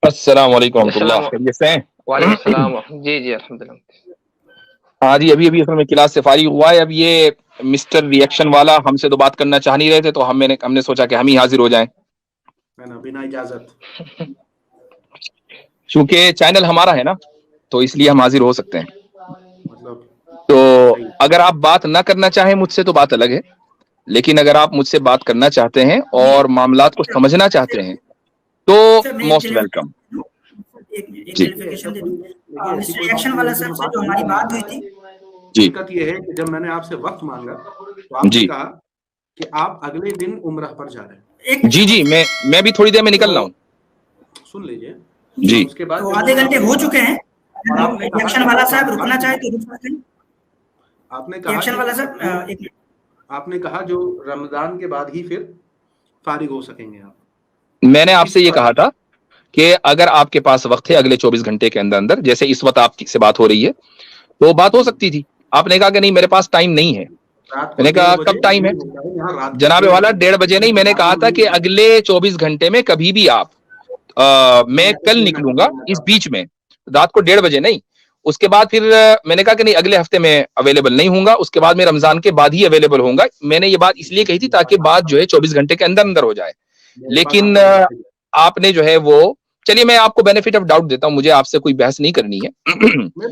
السلام علیکم ورحمۃ اللہ، السلام خیریت سے ہیں؟ وعلیکم السلام جی جی الحمد للہ. ہاں جی، ابھی اصل میں کلاس سے فارغ ہوا ہے. اب یہ مسٹر ریئیکشن والا ہم سے تو بات کرنا چاہ نہیں رہے تھے، تو ہم نے سوچا کہ ہم ہی حاضر ہو جائیں، بنا اجازت. چونکہ چینل ہمارا ہے نا، تو اس لیے ہم حاضر ہو سکتے ہیں. مطلب تو صحیح. اگر آپ بات نہ کرنا چاہیں مجھ سے تو بات الگ ہے، لیکن اگر آپ مجھ سے بات کرنا چاہتے ہیں اور معاملات کو سمجھنا چاہتے ہیں تو موسٹ ویلکم. جی کلیریفیکیشن دے دوں. مسٹر ریئیکشن والا صاحب سے جو ہماری بات ہوئی تھی، جی دقت یہ ہے کہ جب میں نے آپ سے وقت مانگا تو آپ نے جی کہا کہ آپ اگلے دن عمرہ پر جا رہے ہیں. جی جی میں بھی تھوڑی دیر میں نکل رہا ہوں. سن لیجیے. جی اس کے بعد تو آدھے گھنٹے ہو چکے ہیں. اور آپ نے کہا ریئیکشن والا صاحب رکنا چاہے تو رک سکتے ہیں. آپ نے کہا ریئیکشن والا صاحب آپ نے کہا جو رمضان کے بعد ہی پھر فارغ ہو سکیں گے آپ. میں نے آپ سے یہ کہا تھا کہ اگر آپ کے پاس وقت ہے اگلے 24 گھنٹے کے اندر اندر، جیسے اس وقت آپ سے بات ہو رہی ہے، تو بات ہو سکتی تھی. آپ نے کہا کہ نہیں میرے پاس ٹائم نہیں ہے. رات میں کو نے کہا 1:30 بجے کب ٹائم ہے؟ یہاں رات کو جناب 1:30 والا بجے. 1:30 بجے نہیں، میں نے کہا تھا کہ اگلے 24 گھنٹے میں کبھی بھی آپ میں کل نکلوں گا اس بیچ میں، رات کو 1:30 بجے نہیں. اس کے بعد پھر میں نے کہا کہ نہیں اگلے ہفتے میں اویلیبل نہیں ہوں گا، اس کے بعد میں رمضان کے بعد ہی اویلیبل ہوں گا. میں نے یہ بات اس لیے کہی تھی تاکہ بات جو ہے 24 گھنٹے کے اندر اندر ہو جائے. لیکن آپ نے جو ہے وہ، چلیے میں آپ کو بینیفٹ آف ڈاؤٹ دیتا ہوں، مجھے آپ سے کوئی بحث نہیں کرنی ہے. میں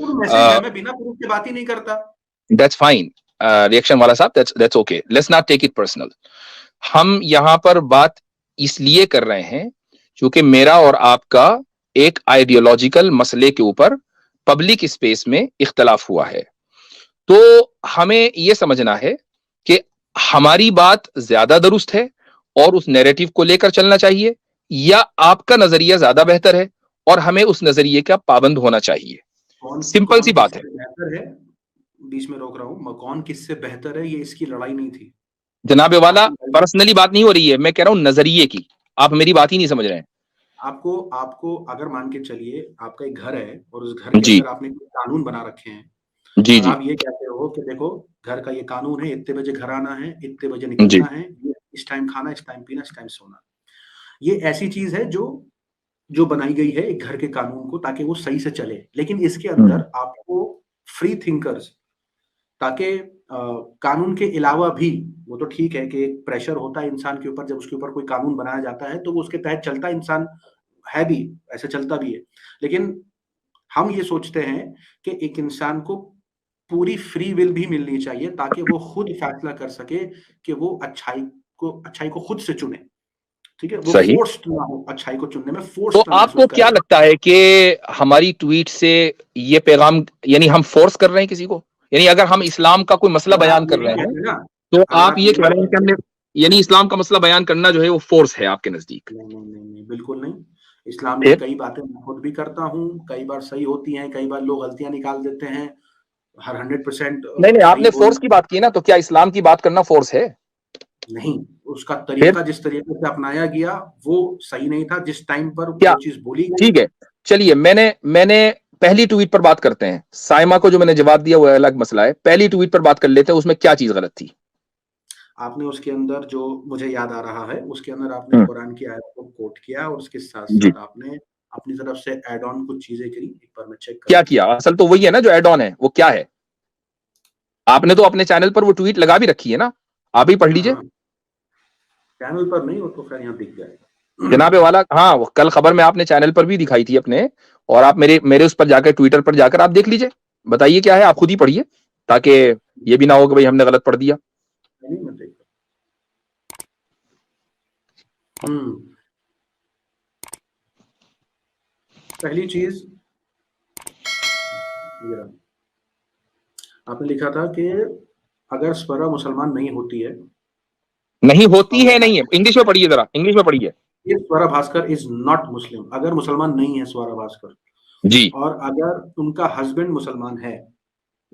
بنا پروف کے بات ہی نہیں کرتا. دیٹس فائن ریئیکشن والا صاحب، that's okay, let's not take it personal. ہم یہاں پر بات اس لیے کر رہے ہیں کیونکہ میرا اور آپ کا ایک آئیڈیولوجیکل مسئلے کے اوپر پبلک اسپیس میں اختلاف ہوا ہے. تو ہمیں یہ سمجھنا ہے کہ ہماری بات زیادہ درست ہے اور اس نیریٹو کو لے کر چلنا چاہیے، یا آپ کا نظریہ زیادہ بہتر ہے اور ہمیں اس نظریے کا پابند ہونا چاہیے. سمپل سی بات ہے. بہتر ہے، بیچ میں روک رہا ہوں، کون کس سے بہتر ہے یہ اس کی لڑائی نہیں تھی جناب والا. پرسنلی بات نہیں ہو رہی ہے، میں کہہ رہا ہوں نظریے کی. آپ میری بات ہی نہیں سمجھ رہے ہیں. آپ کو اگر مان کے چلیے آپ کا ایک گھر ہے اور اس گھر کے جی اندر آپ نے قانون بنا رکھے ہیں، جی اور جی آپ یہ کہتے ہو کہ دیکھو گھر کا یہ قانون ہے، اتنے بجے گھر آنا ہے، اتنے بجے جی نکلنا ہے، اس ٹائم کھانا، اس ٹائم پینا، اس ٹائم سونا. یہ ایسی چیز ہے جو بنائی گئی ہے ایک گھر کے قانون کو تاکہ وہ صحیح سے چلے. لیکن اس کے اندر آپ کو فری تھنکرز، تاکہ قانون کے علاوہ بھی، وہ تو ٹھیک ہے کہ ایک پریشر ہوتا ہے انسان کے اوپر جب اس کے اوپر کوئی قانون بنایا جاتا ہے تو وہ اس کے تحت چلتا ہے، انسان ہے بھی ایسے چلتا بھی ہے. لیکن ہم یہ سوچتے ہیں کہ ایک انسان کو پوری فری ول بھی ملنی چاہیے تاکہ وہ خود فیصلہ کر سکے کہ وہ اچھائی کو خود سے چنے. ٹھیک ہے، وہ صحیح. فورسڈ نہ ہو اچھائی کو چننے میں، تو فورسڈ نہ آپ کو محسوس کرے. کیا لگتا ہے کہ ہماری ٹویٹ سے یہ پیغام، یعنی ہم فورس کر رہے ہیں کسی کو؟ یعنی اگر ہم اسلام کا کوئی مسئلہ اگر بیان آپ کر یہ رہے نہیں ہیں کہتے نا، تو اگر آپ یہ کہہ رہے ہیں کہ ہم نے، یعنی اسلام کا مسئلہ بیان کرنا جو ہے وہ فورس ہے آپ کے نزدیک؟ نہیں، بالکل نہیں. اسلام میں پھر کئی باتیں میں خود بھی کرتا ہوں، کئی بار صحیح ہوتی ہیں، کئی بار لوگ غلطیاں نکال دیتے ہیں. ہر 100% نہیں، آپ صحیح نے بول فورس کی بات کی نا، تو کیا اسلام کی بات کرنا فورس ہے؟ نہیں. اس کا پھر طریقہ جس طریقے سے اپنایا گیا وہ صحیح نہیں تھا. جس ٹائم پر کیا؟ وہ چیز بولی گئی. ٹھیک ہے، چلیے میں نے پہلی ٹویٹ پر بات کرتے ہیں. سائمہ کو جو میں نے جواب دیا وہ الگ مسئلہ ہے. پہلی ٹویٹ پر بات کر لیتے ہیں، اس میں کیا چیز غلط تھی؟ آپ نے اس کے اندر، جو مجھے یاد آ رہا ہے، اس کے اندر آپ نے قرآن کی آیت کو کوٹ کیا اور اس کے ساتھ جی ساتھ آپ نے اپنی طرف سے ایڈ آن کچھ چیزیں کری. ایک بار میں چیک کیا کروں. کیا؟ اصل تو وہی ہے نا جو ایڈ آن ہے، وہ کیا ہے؟ آپ نے تو اپنے چینل پر وہ ٹویٹ لگا بھی رکھی ہے نا، آپ ہی پڑھ لیجئے. چینل پر نہیں، وہ تو خیر یہاں دکھ جائے. جناب والا، ہاں وہ کل خبر میں آپ نے چینل پر بھی دکھائی تھی اپنے، اور آپ میرے اس پر جا کر ٹویٹر پر جا کر آپ دیکھ لیجئے. بتائیے کیا ہے، آپ خود ہی پڑھیے تاکہ یہ بھی نہ ہو کہ بھئی ہم نے غلط پڑھ دیا. پہلی چیز آپ نے لکھا تھا کہ اگر سورا مسلمان نہیں ہوتی ہے، نہیں ہوتی ہے، نہیں ہے. انگلش میں پڑھیے، ذرا انگلش میں پڑھیے. سورا بھاسکر از ناٹ مسلم. اگر مسلمان نہیں ہے سورا بھاسکر، جی اور اگر ان کا ہسبینڈ مسلمان ہے،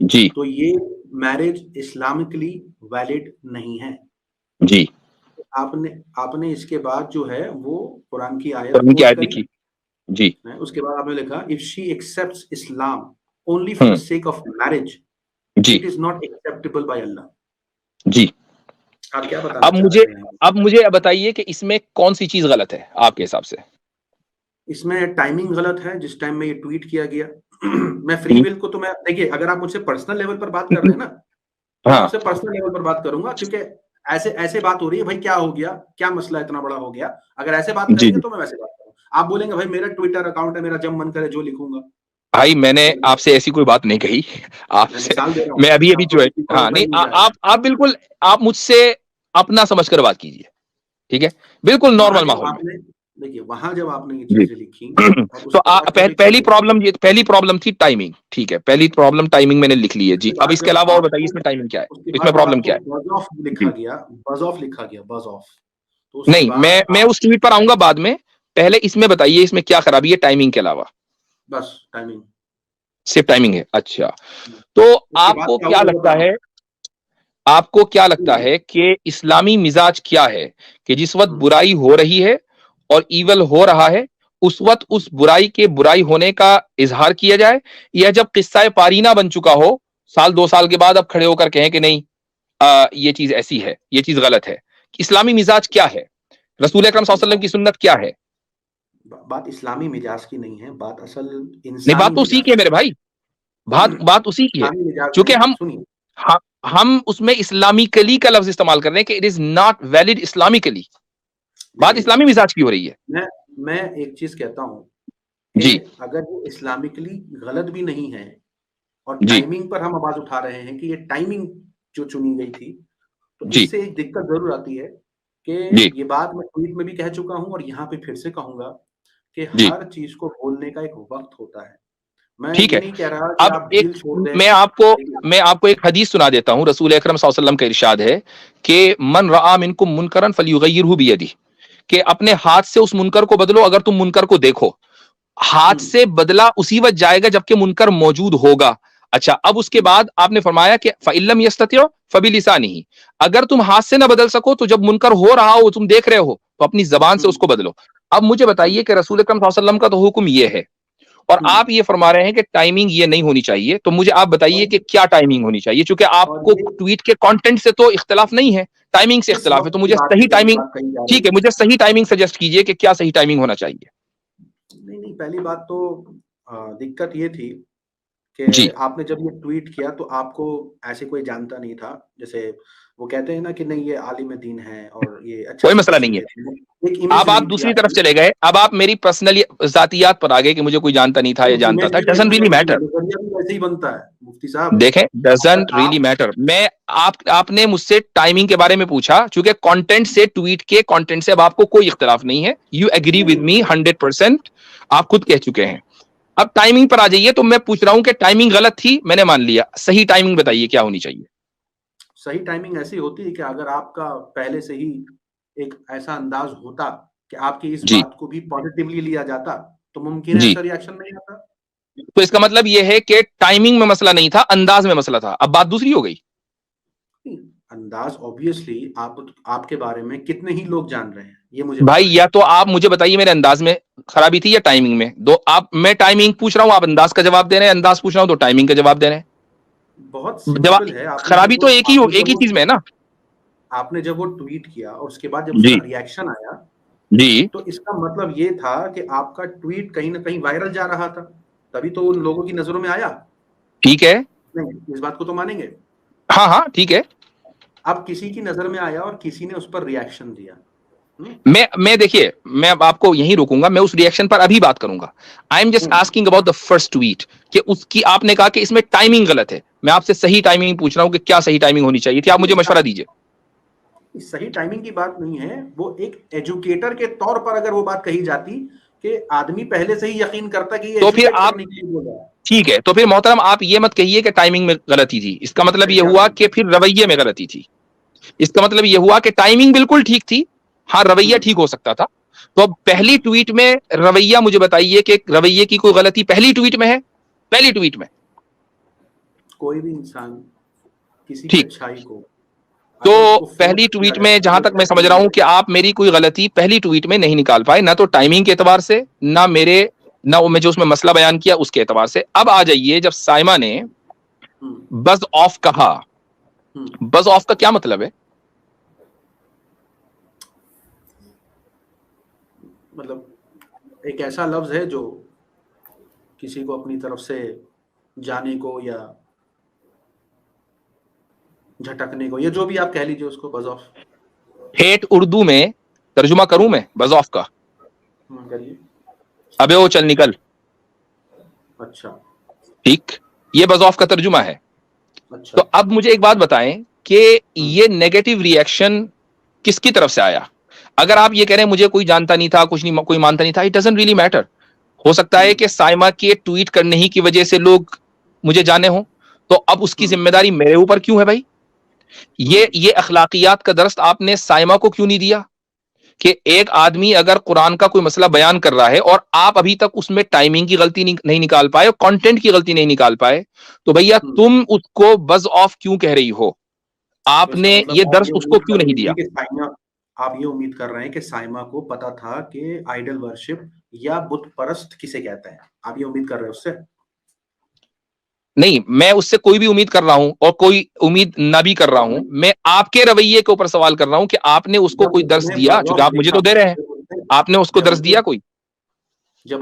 جی تو یہ میرج اسلامکلی ویلڈ نہیں ہے. جی آپ نے اس کے بعد جو ہے وہ قرآن کی آیت قرآن کی کوٹ آیت کری. لکھی. جی اس کے بعد آپ نے لکھا if she accepts Islam only for the sake of marriage, G it is not acceptable by Allah. جی آپ کیا بتانا چاہ رہے ہیں؟ اب مجھے بتائیے کہ اس میں کون سی چیز غلط ہے آپ کے حساب سے؟ اس میں ٹائمنگ غلط ہے جس ٹائم میں یہ ٹویٹ کیا گیا. میں فری ول کو تو میں دیکھیے اگر آپ مجھ سے پرسنل لیول پر بات کر رہے ہیں نا تو میں آپ سے پرسنل لیول پر بات کروں گا, کیونکہ ایسے بات ہو رہی ہے بھائی کیا ہو گیا, کیا مسئلہ اتنا بڑا ہو گیا. اگر ایسے بات کریں گے تو میں ویسے بات کروں. آپ بولیں گے بھائی میرا ٹویٹر اکاؤنٹ ہے, میرا جب من کرے جو لکھوں گا. بھائی میں نے آپ سے ایسی کوئی بات نہیں کہی, آپ سے مثال دے رہا ہوں, میں ابھی جو ہے, ہاں نہیں آپ بالکل آپ مجھ سے اپنا سمجھ کر بات کیجیے, ٹھیک ہے, بالکل نارمل ماحول میں. دیکھیے وہاں جب آپ نے یہ جی چیزیں لکھی تو پہلی پرابلم تھی ٹائمنگ, ٹھیک ہے, پہلی پرابلم ٹائمنگ میں نے لکھ لی ہے. جی اب اس کے علاوہ اور بتائیے اس میں ٹائمنگ کیا ہے, اس میں پرابلم کیا ہے. بز آف لکھا گیا, بز آف لکھا گیا, بز آف. نہیں میں اس ٹویٹ پر آؤں گا بعد میں, پہلے اس میں بتائیے اس میں کیا خرابی ہے ٹائمنگ کے علاوہ. بس ٹائمنگ, صرف ٹائمنگ ہے. اچھا تو آپ کو کیا لگتا ہے, آپ کو کیا لگتا ہے کہ اسلامی مزاج کیا ہے کہ جس وقت برائی ہو رہی ہے اور ایول ہو رہا ہے اس وقت اس برائی کے برائی ہونے کا اظہار کیا جائے, یا جب قصہ پارینہ بن چکا ہو سال 2 سال کے بعد اب کھڑے ہو کر کہیں کہ نہیں یہ چیز ایسی ہے, یہ چیز غلط ہے. اسلامی مزاج کیا ہے, رسول اکرم صلی اللہ علیہ وسلم کی سنت کیا ہے. بات اسلامی مزاج کی نہیں ہے, بات اصل نہیں, بات تو اسی کی ہے میرے بھائی, بات اسی کی ہے, چونکہ ہم اس میں اسلامکلی کا لفظ استعمال کر رہے ہیں کہ it is not valid Islamically. بات اسلامی مزاج کی ہو رہی ہے. میں ایک چیز کہتا ہوں جی, اگر وہ اسلامکلی غلط بھی نہیں ہے اور جی, ٹائمنگ پر ہم آواز اٹھا رہے ہیں کہ یہ ٹائمنگ جو چنی گئی تھی, تو جی, اس سے ایک دقت ضرور آتی ہے کہ جی, یہ بات میں ٹویٹ میں بھی کہہ چکا ہوں اور یہاں پہ پھر سے کہوں گا کہ جی, ہر چیز کو بولنے کا ایک وقت ہوتا ہے. میں ٹھیک یہ ہے. نہیں کہہ رہا کہ اب آپ ایک ڈھیل چھوڑ دیں. میں آپ کو ایک حدیث سنا دیتا ہوں. رسول اکرم صلی اللہ علیہ وسلم کا ارشاد ہے کہ من رآ منکم منکرا فلیغیرہ بیدہ, کہ اپنے ہاتھ سے اس منکر کو بدلو اگر تم منکر کو دیکھو. ہاتھ سے بدلا اسی وقت جائے گا جبکہ منکر موجود ہوگا. اچھا, اب اس کے بعد آپ نے فرمایا کہ فَإِن لَمْ يَسْتَطِعْ فَبِلِسَانِهِ, اگر تم ہاتھ سے نہ بدل سکو تو جب منکر ہو رہا ہو تم دیکھ رہے ہو تو اپنی زبان سے اس کو بدلو. اب مجھے بتائیے کہ رسول اکرم صلی اللہ علیہ وسلم کا تو حکم یہ ہے اور آپ یہ فرما رہے ہیں کہ ٹائمنگ یہ نہیں ہونی چاہیے, تو مجھے آپ بتائیے کہ کیا ٹائمنگ ہونی چاہیے, چونکہ آپ کو ٹویٹ کے کنٹینٹ سے تو اختلاف نہیں ہے, ٹائمنگ سے اختلاف ہے, تو مجھے صحیح ٹائمنگ, ٹھیک ہے, مجھے صحیح ٹائمنگ سجیسٹ کیجئے کہ کیا صحیح ٹائمنگ ہونا چاہیے. نہیں, پہلی بات تو دقت یہ تھی کہ جی, آپ نے جب یہ ٹویٹ کیا تو آپ کو ایسے کوئی جانتا نہیں تھا. جیسے وہ کہتے ہیں نا کہ نہیں یہ عالم دین ہے اور یہ اچھا کوئی سا مسئلہ نہیں ہے. ایک امیج اب آپ نہیں تھی دوسری آپ طرف کی. چلے گئے, اب آپ میری پرسنلی ذاتیات پر آ گئے کہ مجھے کوئی جانتا نہیں تھا یا جانتا تھا. Doesn't really metre. ویسے ہی بنتا ہے مفتی صاحب, دیکھیں, ڈزنٹ ریلی میٹر. میں آپ نے مجھ سے ٹائمنگ کے بارے میں پوچھا, چونکہ کانٹینٹ سے, ٹویٹ کے کانٹینٹ سے اب آپ کو کوئی اختلاف نہیں ہے. یو ایگری ود می 100%, آپ خود کہہ چکے ہیں. اب ٹائمنگ پر آ جائیے, تو میں پوچھ رہا ہوں کہ ٹائمنگ غلط تھی, میں نے مان لیا, صحیح ٹائمنگ بتائیے کیا ہونی چاہیے. صحیح ٹائمنگ ایسی ہوتی ہے کہ اگر آپ کا پہلے سے ہی ایک ایسا انداز ہوتا کہ آپ کی اس جی, بات کو بھی پازیٹیولی لیا جاتا تو ممکن ہے جی, ایسا ریاکشن نہیں آتا. تو اس کا مطلب یہ ہے کہ ٹائمنگ میں مسئلہ نہیں تھا, انداز میں مسئلہ تھا. اب بات دوسری ہو گئی. انداز obviously آپ کے بارے میں کتنے ہی لوگ جان رہے ہیں, یہ مجھے بھائی یا تو آپ مجھے بتائیے میرے انداز میں خرابی تھی یا ٹائمنگ میں. میں ٹائمنگ پوچھ رہا ہوں, آپ انداز کا جواب دے رہے ہیں, انداز پوچھ رہا ہوں تو ٹائمنگ کا جواب دے رہے ہیں. بہت سمپل ہے. خرابی تو ایک ہی چیز میں ہے نا. آپ نے جب وہ ٹویٹ کیا اور اس کے بعد جب اس جی, کا ریاکشن آیا جی, تو اس کا مطلب یہ تھا کہ آپ کا ٹویٹ کہیں نہ کہیں وائرل جا رہا تھا, تبھی تو ان لوگوں کی نظروں میں آیا. ٹھیک ہے, نہیں, اس بات کو تو مانیں گے. ہاں ہاں ٹھیک ہے. اب کسی کی نظر میں آیا اور کسی نے اس پر ریاکشن دیا. میں دیکھیے, میں آپ کو یہیں روکوں گا, میں اس ریاکشن پر ابھی بات کروں گا. I am just asking about the first tweet کہ اس کی آپ نے کہا کہ اس میں ٹائمنگ غلط ہے. میں آپ سے صحیح ٹائمنگ پوچھ رہا ہوں کہ کیا صحیح ٹائمنگ ہونی چاہیے تھی. آپ مجھے مشورہ دیجیے. صحیح ٹائمنگ کی بات نہیں ہے, وہ ایک ایجوکیٹر کے طور پر اگر وہ بات کہی جاتی کہ آدمی پہلے سے ہی یقین کرتا کہ یہ تو پھر ایجوکیٹ آپ, کرنے کے لیے بول رہا ہے. ٹھیک ہے, تو پھر محترم آپ یہ مت کہیے کہ ٹائمنگ میں غلطی تھی. اس کا مطلب یہ ہوا کہ پھر رویے میں غلطی تھی. اس کا مطلب یہ ہوا کہ ٹائمنگ بالکل ٹھیک تھی, ہاں رویہ ٹھیک ہو سکتا تھا. تو اب پہلی ٹویٹ میں رویہ مجھے بتائیے کہ رویے کی کوئی غلطی پہلی ٹویٹ میں ہے. پہلی ٹویٹ میں کوئی بھی انسان کسی کی ٹھیک, اچھائی کو تو اگر اس کو فورس پہلی کیا ٹویٹ جائے میں تو جہاں وہ تک میں سمجھ ٹائمنگ رہا ہوں ہے. کہ آپ میری کوئی غلطی پہلی ٹویٹ میں نہیں نکال پائے, نہ تو ٹائمنگ کے اعتبار سے, نہ میں جو اس میں مسئلہ بیان کیا اس کے اعتبار سے. اب آ جائیے, جب سائمہ نے بز آف کہا, بز آف کا کیا مطلب ہے؟ مطلب ایک ایسا لفظ ہے جو کسی کو اپنی طرف سے جانے کو یا جھٹکنے کو یا جو بھی آپ کہہ لیجیے اس کو بز آف. ہیٹ اردو میں ترجمہ کروں میں بز آف کا؟ کریے. ابے وہ چل نکل. اچھا ٹھیک، یہ بز آف کا ترجمہ ہے. اچھا. تو اب مجھے ایک بات بتائیں کہ یہ نیگیٹو ریئیکشن کس کی طرف سے آیا؟ اگر آپ یہ کہہ رہے ہیں مجھے کوئی جانتا نہیں تھا، کچھ نہیں، کوئی مانتا نہیں تھا، اٹ ڈزنٹ ریلی میٹر. ہو سکتا ہے کہ سائما کے ٹویٹ کرنے ہی کی وجہ سے لوگ مجھے جانے ہوں، تو اب اس کی ذمہ داری میرے اوپر کیوں ہے بھائی؟ یہ اخلاقیات کا درس آپ نے سائما کو کیوں نہیں دیا کہ ایک آدمی اگر قرآن کا کوئی مسئلہ بیان کر رہا ہے اور آپ ابھی تک اس میں ٹائمنگ کی غلطی نہیں نکال پائے اور کنٹینٹ کی غلطی نہیں نکال پائے، تو بھیا تم اس کو بز آف کیوں کہہ رہی ہو؟ آپ نے یہ درس اس کو کیوں نہیں دیا؟ آپ یہ امید کر رہے ہیں کہ سائما کو پتا تھا کہ آئیڈل ورشپ یا بت پرست کسے کہتے ہیں؟ آپ یہ امید کر رہے ہیں اس سے؟ نہیں، میں اس سے کوئی بھی امید کر رہا ہوں اور کوئی امید نہ بھی کر رہا ہوں. میں آپ کے رویے کے اوپر سوال کر رہا ہوں کہ آپ نے اس کو کوئی درس دیا؟ چونکہ آپ مجھے تو دے رہے ہیں، آپ نے اس کو درس دیا کوئی؟ جب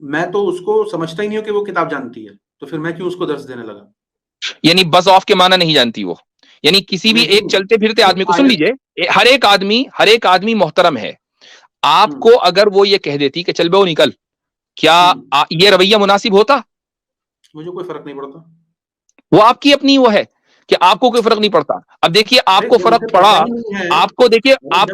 میں تو اس کو سمجھتا ہی نہیں ہوں کہ وہ کتاب جانتی ہے، تو پھر میں کیوں اس کو درس دینے لگا؟ یعنی بز آف کے معنی نہیں جانتی وہ؟ یعنی کسی بھی ایک چلتے پھرتے آدمی کو، سن لیجئے، ہر ایک آدمی محترم ہے. آپ کو اگر وہ یہ کہہ دیتی کہ چل بے وہ نکل، کیا یہ رویہ مناسب ہوتا؟ مجھے کوئی فرق نہیں پڑتا. وہ آپ کی اپنی وہ ہے کہ آپ کو کوئی فرق نہیں پڑتا. اب دیکھیے آپ کو فرق پڑا، آپ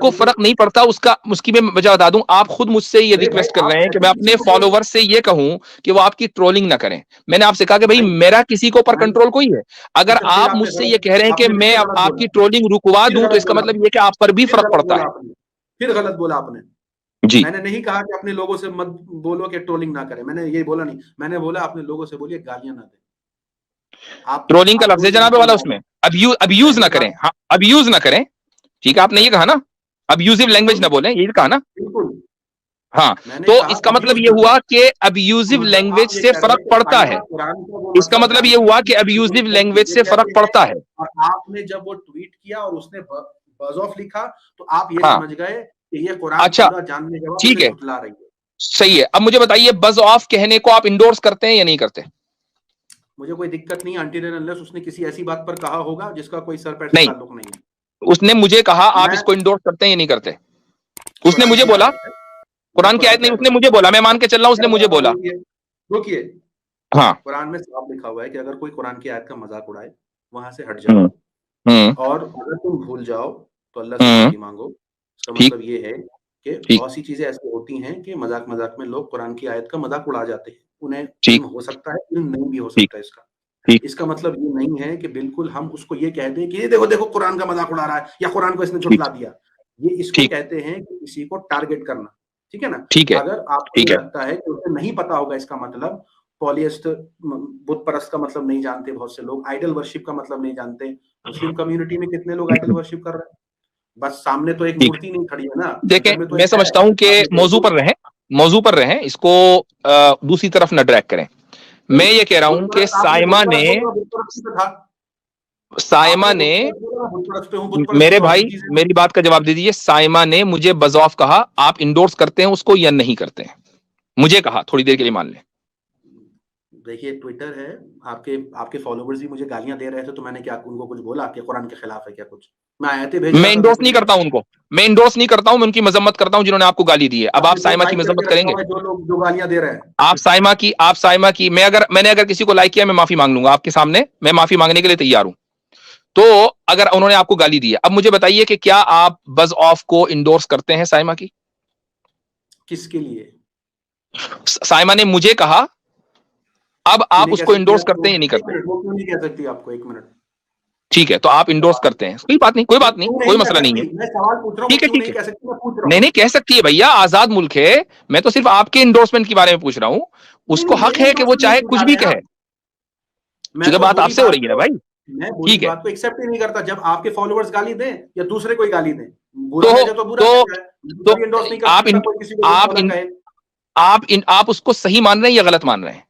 کو فرق نہیں پڑتا، اس کی میں وجہ بتا دوں. آپ خود مجھ سے یہ ریکویسٹ کر رہے ہیں کہ میں اپنے فالوور سے یہ کہوں کہ وہ آپ کی ٹرولنگ نہ کریں. میں نے آپ سے کہا کہ بھائی میرا کسی کو پر کنٹرول کوئی ہے؟ اگر آپ مجھ سے یہ کہہ رہے ہیں کہ میں آپ کی ٹرولنگ رکوا دوں، تو اس کا مطلب یہ کہ آپ پر بھی فرق پڑتا ہے. پھر غلط بولا آپ نے. جی، میں نے نہیں کہا کہ اپنے لوگوں سے مت بولو کہ ٹرولنگ نہ کریں، میں نے یہ بولا نہیں. میں نے بولا اپنے لوگوں سے بولیے گالیاں نہ دیں. ٹرولنگ کا لفظ ہے جناب والا اس میں، ابیوز نہ کریں. ہاں، ابیوز نہ کریں. ٹھیک ہے، آپ نے یہ کہا نا ابیوزو لینگویج نہ بولیں، یہ کہا نا. ہاں، تو اس کا مطلب یہ ہوا کہ ابیوزو لینگویج سے فرق پڑتا ہے. اس کا مطلب یہ ہوا کہ ابیوزو لینگویج سے فرق پڑتا ہے. اور آپ نے جب وہ ٹویٹ کیا اور اس نے بز آف لکھا تو آپ یہ سمجھ گئے کہ یہ قرآن اچھا پورا جاننے کے بعد ٹھیک ہے، جھٹلا رہی ہے. صحیح ہے. اب مجھے بتائیے بز آف کہنے کو آپ انڈورس کرتے ہیں یا نہیں کرتے؟ مجھے کوئی دقت نہیں انٹل اینڈ انلیس اس نے کسی ایسی بات پر کہا ہوگا جس کا کوئی سر پیر سے تعلق نہیں ہے. اس نے مجھے کہا آپ اس کو انڈورس کرتے ہیں یا نہیں کرتے؟ اس نے مجھے بولا قرآن کی آیت نہیں، اس نے مجھے بولا، میں مان کے چل رہا ہوں، اس نے مجھے بولا. رکیے، ہاں، قرآن میں صاف لکھا ہوا ہے کہ اگر کوئی قرآن کی آیت کا مذاق اڑائے وہاں سے ہٹ جاؤ، اور اگر تم بھول جاؤ تو اللہ سے معافی مانگو. اس کا مطلب یہ ہے کہ بہت سی چیزیں ایسی ہوتی ہیں کہ مذاق مذاق میں لوگ قرآن کی آیت کا مذاق اڑا جاتے ہیں. انہیں علم ہو سکتا ہے، علم نہیں بھی ہو سکتا ہے. اس کا مطلب یہ نہیں ہے کہ بالکل ہم اس کو یہ کہہ دیں کہ یہ دیکھو دیکھو قرآن کا مذاق اڑا رہا ہے یا قرآن کو اس نے جھٹلا دیا. یہ اس کو کہتے ہیں کہ کسی کو ٹارگٹ کرنا. ٹھیک ہے نا؟ اگر آپ کو یہ لگتا ہے کہ اسے نہیں پتا ہوگا اس کا مطلب، پالیسٹ بت پرست کا مطلب نہیں جانتے بہت سے لوگ، آئیڈل ورشپ کا مطلب نہیں جانتے. مسلم کمیونٹی میں کتنے لوگ آئیڈل ورشپ کر رہے ہیں؟ بس سامنے تو ایک مورتی نہیں کھڑی ہے نا. دیکھیں میں سمجھتا ہوں کہ موضوع پر رہیں، اس کو دوسری طرف نہ ڈریگ کریں. میں یہ کہہ رہا ہوں کہ سائما نے میرے بھائی میری بات کا جواب دے دیجیے. سائما نے مجھے بز آف کہا، آپ انڈورس کرتے ہیں اس کو یا نہیں کرتے ہیں؟ مجھے کہا، تھوڑی دیر کے لیے مان لیں. دیکھیے ٹویٹر ہے، آپ کے فالوورز بھی مجھے گالیاں دے رہے تھے تو میں نے کیا ان کو کچھ بولا کہ قرآن کے خلاف ہے کیا کچھ؟ میں انڈورس نہیں کرتا ہوں ان کو، میں انڈورس نہیں کرتا ہوں، میں ان کی مذمت کرتا ہوں جنہوں نے آپ کو گالی دی ہے. اب آپ سائما کی مذمت کریں گے؟ جو لوگ جو گالیاں دے رہے ہیں آپ سائما کی میں نے اگر کسی کو لائک کیا میں معافی مانگ لوں گا آپ کے سامنے، میں معافی مانگنے کے لیے تیار ہوں. تو اگر انہوں نے آپ کو گالی دی ہے، اب مجھے بتائیے کہ کیا آپ بز آف کو انڈورس کرتے ہیں سائما کی؟ کس کے لیے؟ سائما نے مجھے کہا، اب آپ اس کو انڈورس کرتے ہیں یا نہیں کرتے؟ وہ کیوں نہیں کہہ سکتی آپ کو؟ ایک منٹ. ٹھیک ہے، تو آپ انڈورس کرتے ہیں، کوئی بات نہیں، کوئی مسئلہ نہیں ہے. میں سوال پوچھ رہا ہوں، ٹھیک ہے، کیوں نہیں کہہ سکتی؟ میں پوچھ رہا ہوں. نہیں کہہ سکتی ہے بھیا، آزاد ملک ہے. میں تو صرف آپ کے انڈورسمنٹ کے بارے میں پوچھ رہا ہوں. اس کو حق ہے کہ وہ چاہے کچھ بھی کہے، کیونکہ بات آپ سے ہو رہی ہے نا بھائی. میں بری بات کو ایکسپٹ ہی نہیں کرتا جب آپ کے فالوورز گالی دیں یا دوسرے کوئی گالی دیں. آپ اس کو صحیح مان رہے ہیں یا غلط مان رہے ہیں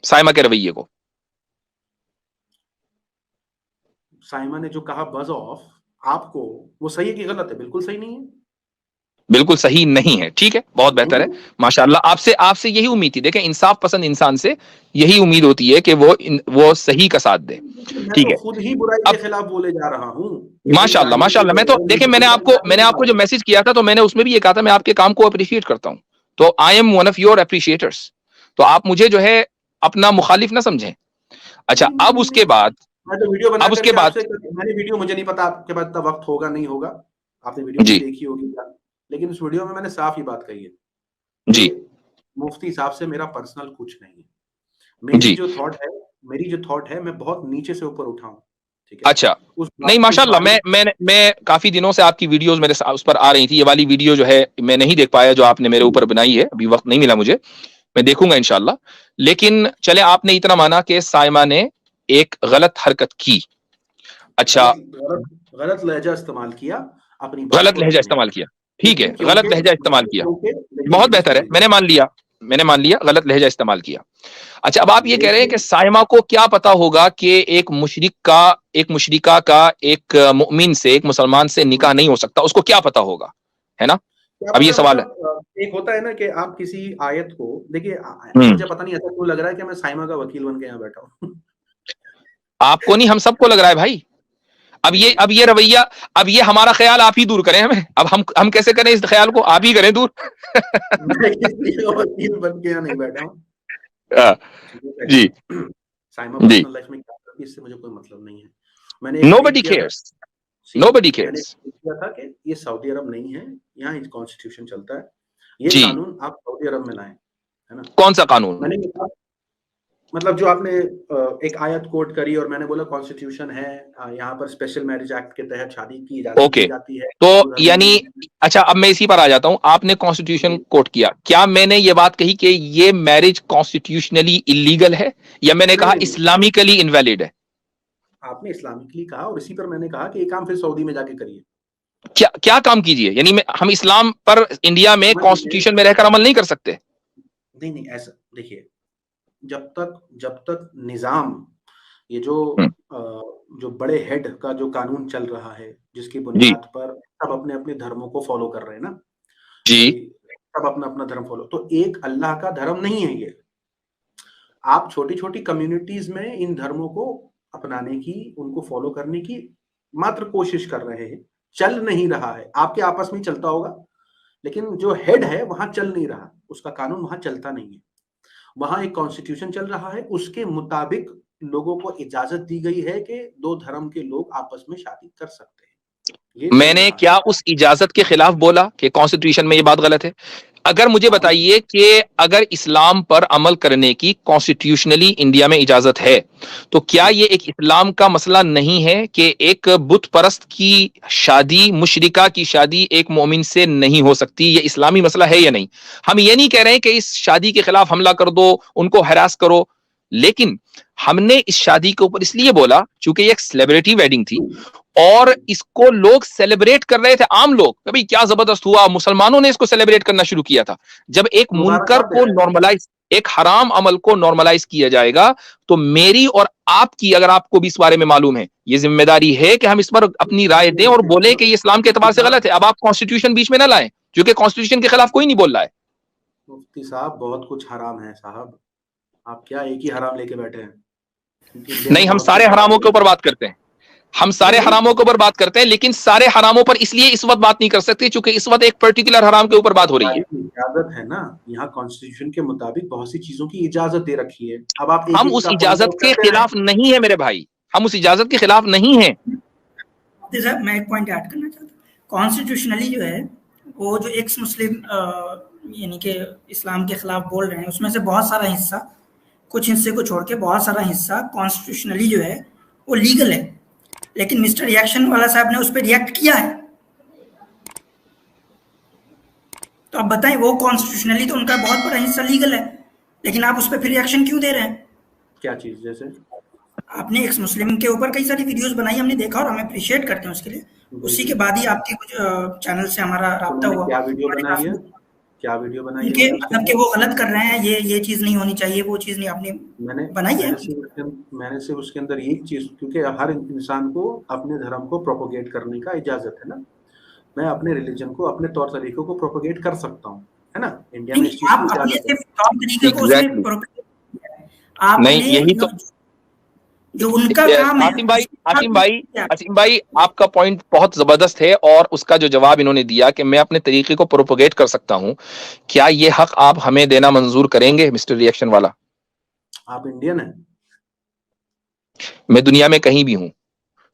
سائما کے رویے کو؟ سائما نے جو کہا بز آف آپ کو، وہ صحیح ہے کہ غلط ہے؟ بالکل صحیح نہیں ہے. بالکل صحیح نہیں ہے. ٹھیک ہے, بہت بہتر ہے, ماشاءاللہ. آپ سے یہی امید تھی. دیکھیں, انصاف پسند انسان سے یہی امید ہوتی ہے کہ وہ صحیح کا ساتھ دے. میں ٹھیک تو ہے, خود ہی برائی کے خلاف بولے جا رہا ہوں. ماشاءاللہ ماشاءاللہ. میں تو دیکھیں, میں نے آپ کو جو میسج کیا تھا تو میں نے اس میں بھی یہ کہا تھا میں آپ کے کام کو اپریشیٹ کرتا ہوں. تو I am one of your appreciators. تو آپ مجھے جو ہے اپنا مخالف نہ سمجھیں. اچھا, اب اس کے بعد میں تو ویڈیو بنا اب اس کر کے کے آپ بعد سے, میں نے ویڈیو, مجھے نہیں پتا آپ کے پاس اتنا وقت ہوگا نہیں ہوگا, آپ نے ویڈیو جی دیکھی ہوگی کیا, لیکن اس ویڈیو میں نے صاف ہی بات کہی ہے جی کہ مفتی صاحب سے میرا پرسنل کچھ نہیں ہے. جی. میری جو تھاٹ ہے میں بہت نیچے سے اوپر اٹھا ہوں. ٹھیک ہے, اچھا, نہیں ماشاءاللہ. میں کافی دنوں سے آپ کی ویڈیوز میرے اس پر آ رہی تھی. یہ والی ویڈیو جو ہے میں نہیں دیکھ پایا جو آپ نے میرے اوپر بنائی ہے, ابھی وقت نہیں ملا مجھے, میں دیکھوں گا انشاءاللہ. لیکن چلے, آپ نے اتنا مانا کہ سائمہ نے ایک غلط حرکت کی. اچھا, غلط لہجہ استعمال کیا اپنی بات غلط کو لہجہ رکھنے استعمال کیا. ٹھیک ہے, لیکن غلط لہجہ استعمال کیا, بہت بہتر ہے, میں نے مان لیا غلط لہجہ استعمال کیا. اچھا, اب آپ یہ کہہ رہے ہیں کہ سائمہ کو کیا پتا ہوگا کہ ایک مشرکہ کا ایک مؤمن سے, ایک مسلمان سے نکاح نہیں ہو سکتا, اس کو کیا پتا ہوگا, ہے نا؟ اب یہ سوال ہے. ایک ہوتا ہے نا کہ آپ کسی آیت کو دیکھیے, مجھے پتا نہیں ایسا کیوں لگ رہا ہے کہ میں سائمہ کا وکیل بن کے یہاں بیٹھا ہوں. آپ کو نہیں, ہم سب کو لگ رہا ہے بھائی. اب یہ رویہ, اب یہ ہمارا خیال آپ ہی دور کریں ہمیں. اب ہم کیسے کریں اس خیال کو, آپ ہی کریں دور. میں کسی وکیل بن کے یہاں نہیں بیٹھا ہوں. جی سائمہ جی. پرسنل لائف میں کیا کرتی ہے اس سے مجھے کوئی مطلب نہیں ہے. میں نے Nobody cares. Nobody cares. کیا تھا کہ یہ سعودی عرب نہیں ہے, یہاں کانسٹیٹیوشن چلتا ہے. یہ جی. قانون آپ سعودی عرب میں لائیں, ہے نا؟ کون سا قانون؟ میں نے مطلب جو آپ نے ایک آیت کوٹ کری اور میں نے بولا کانسٹیٹیوشن ہے, یہاں پر اسپیشل میرج ایکٹ کے تحت شادی کی اجازت دی جاتی ہے. تو یعنی اچھا, اب میں اسی پر آ جاتا ہوں. آپ نے کانسٹیٹیوشن کوٹ کیا, کیا میں نے یہ بات کہی کہ یہ میرج کانسٹیٹیوشنلی انلیگل ہے, یا میں نے کہا اسلامکلی انویلڈ ہے؟ آپ نے اسلامکلی کہا, اور اسی پر میں نے کہا کہ یہ کام پھر سعودی میں جا کے کریے. کیا کام کیجیے, یعنی ہم اسلام پر انڈیا میں کانسٹیٹیوشن میں رہ کر عمل نہیں کر سکتے؟ نہیں, ایسا دیکھیے, جب تک نظام, یہ جو بڑے ہیڈ کا جو قانون چل رہا ہے, جس کی بنیاد پر سب اپنے اپنے دھرموں کو فالو کر رہے ہیں نا, جی, سب اپنا اپنا دھرم فالو, تو ایک اللہ کا دھرم نہیں ہے یہ. آپ چھوٹی چھوٹی کمیونٹیز میں ان دھرموں کو اپنانے کی, ان کو فالو کرنے کی ماتر کوشش کر رہے ہیں. چل نہیں رہا ہے, آپ کے آپس میں چلتا ہوگا, لیکن جو ہیڈ ہے وہاں چل نہیں رہا, اس کا قانون وہاں چلتا نہیں ہے. وہاں ایک کانسٹیٹیوشن چل رہا ہے, اس کے مطابق لوگوں کو اجازت دی گئی ہے کہ دو دھرم کے لوگ آپس میں شادی کر سکتے ہیں. میں نے کیا اس اجازت کے خلاف بولا کہ کانسٹیٹیوشن میں یہ بات غلط ہے؟ اگر مجھے بتائیے کہ اگر اسلام پر عمل کرنے کی کانسٹیٹیوشنلی انڈیا میں اجازت ہے, تو کیا یہ ایک اسلام کا مسئلہ نہیں ہے کہ ایک بت پرست کی شادی, مشرکہ کی شادی ایک مومن سے نہیں ہو سکتی؟ یہ اسلامی مسئلہ ہے یا نہیں؟ ہم یہ نہیں کہہ رہے ہیں کہ اس شادی کے خلاف حملہ کر دو, ان کو ہراس کرو, لیکن ہم نے اس شادی کے اوپر اس لیے بولا چونکہ یہ ایک سیلیبریٹی ویڈنگ تھی, اور اس کو لوگ سیلیبریٹ کر رہے تھے, عام لوگ, کبھی کیا زبردست ہوا, مسلمانوں نے اس کو سیلیبریٹ کرنا شروع کیا تھا. جب ایک منکر کو نارملائز, ایک حرام عمل کو نارملائز کیا جائے گا, تو میری اور آپ کی, اگر آپ کو بھی اس بارے میں معلوم ہے, یہ ذمہ داری ہے کہ ہم اس پر اپنی رائے دیں اور بولیں کہ یہ اسلام کے اعتبار سے غلط ہے. اب آپ کانسٹیٹیوشن بیچ میں نہ لائیں, کیونکہ کانسٹیٹیوشن کے خلاف کوئی نہیں بول رہا ہے. مفتی صاحب, بہت کچھ حرام ہے صاحب, آپ کیا ایک ہی حرام لے کے بیٹھے ہیں؟ نہیں, ہم سارے حراموں کے اوپر بات کرتے ہیں, ہم سارے حراموں کے اوپر بات کرتے ہیں, لیکن سارے حراموں پر اس لیے اس وقت بات نہیں کر سکتے چونکہ اس وقت ایک پرٹیکولر حرام کے اوپر بات ہو رہی ہے. اجازت ہے نا, یہاں کانسٹیٹیوشن کے مطابق بہت سی چیزوں کی اجازت دے رکھی ہے. اب آپ ہم اس اجازت کے خلاف نہیں ہے میرے بھائی, ہم اس اجازت کے خلاف نہیں ہیں. صاحب میں ایک پوائنٹ ایڈ کرنا چاہتا ہوں. کانسٹیٹیوشنلی جو ہے وہ جو ایکس مسلم یعنی کہ اسلام کے خلاف بول رہے ہیں, اس میں سے بہت سارا حصہ, کچھ حصے کو چھوڑ کے بہت سارا حصہ کانسٹیٹیوشنلی جو ہے وہ لیگل ہے, لیکن مسٹر ریئیکشن والا صاحب نے اس پہ ریئیکٹ کیا ہے. تو آپ بتائیں, وہ کانسٹیٹیوشنلی تو ان کا بہت بڑا حصہ لیگل ہے, لیکن آپ اس پہ پھر ریئیکشن کیوں دے رہے ہیں؟ کیا چیز؟ جیسے آپ نے ایکس مسلم کے اوپر کئی ساری ویڈیوز بنائی, ہم نے دیکھا اور ہمیں اپریشیٹ کرتے ہیں اس کے لیے. اسی کے بعد ہی آپ کے کچھ چینل سے ہمارا رابطہ ہوا. کیا ویڈیو بنائی ہے؟ کیا ویڈیو بنائی ہے؟ مطلب کہ وہ غلط کر رہے ہیں, یہ چیز نہیں ہونی چاہیے, وہ چیز نہیں آپ نے بنائی ہے. میں نے صرف اس کے اندر ایک چیز, کیونکہ ہر انسان کو اپنے دھرم کو پروپوگیٹ کرنے کا اجازت ہے نا, میں اپنے ریلیجن کو اپنے طور طریقوں کو پروپیگیٹ کر سکتا ہوں, ہے نا. انڈیا میں اس چیز آپ کی اپنے اجازت ہے. صرف طور طریقے کو اس میں propagate کیا ہے. آپ نہیں نے یہی تو جو ان کا کام ہے عاصم بھائی آپ کا پوائنٹ بہت زبردست ہے, اور اس کا جو جواب انہوں نے دیا کہ میں اپنے طریقے کو پروپوگیٹ کر سکتا ہوں, کیا یہ حق آپ ہمیں دینا منظور کریں گے مسٹر ریئیکشن والا؟ آپ انڈین ہیں, میں دنیا میں کہیں بھی ہوں,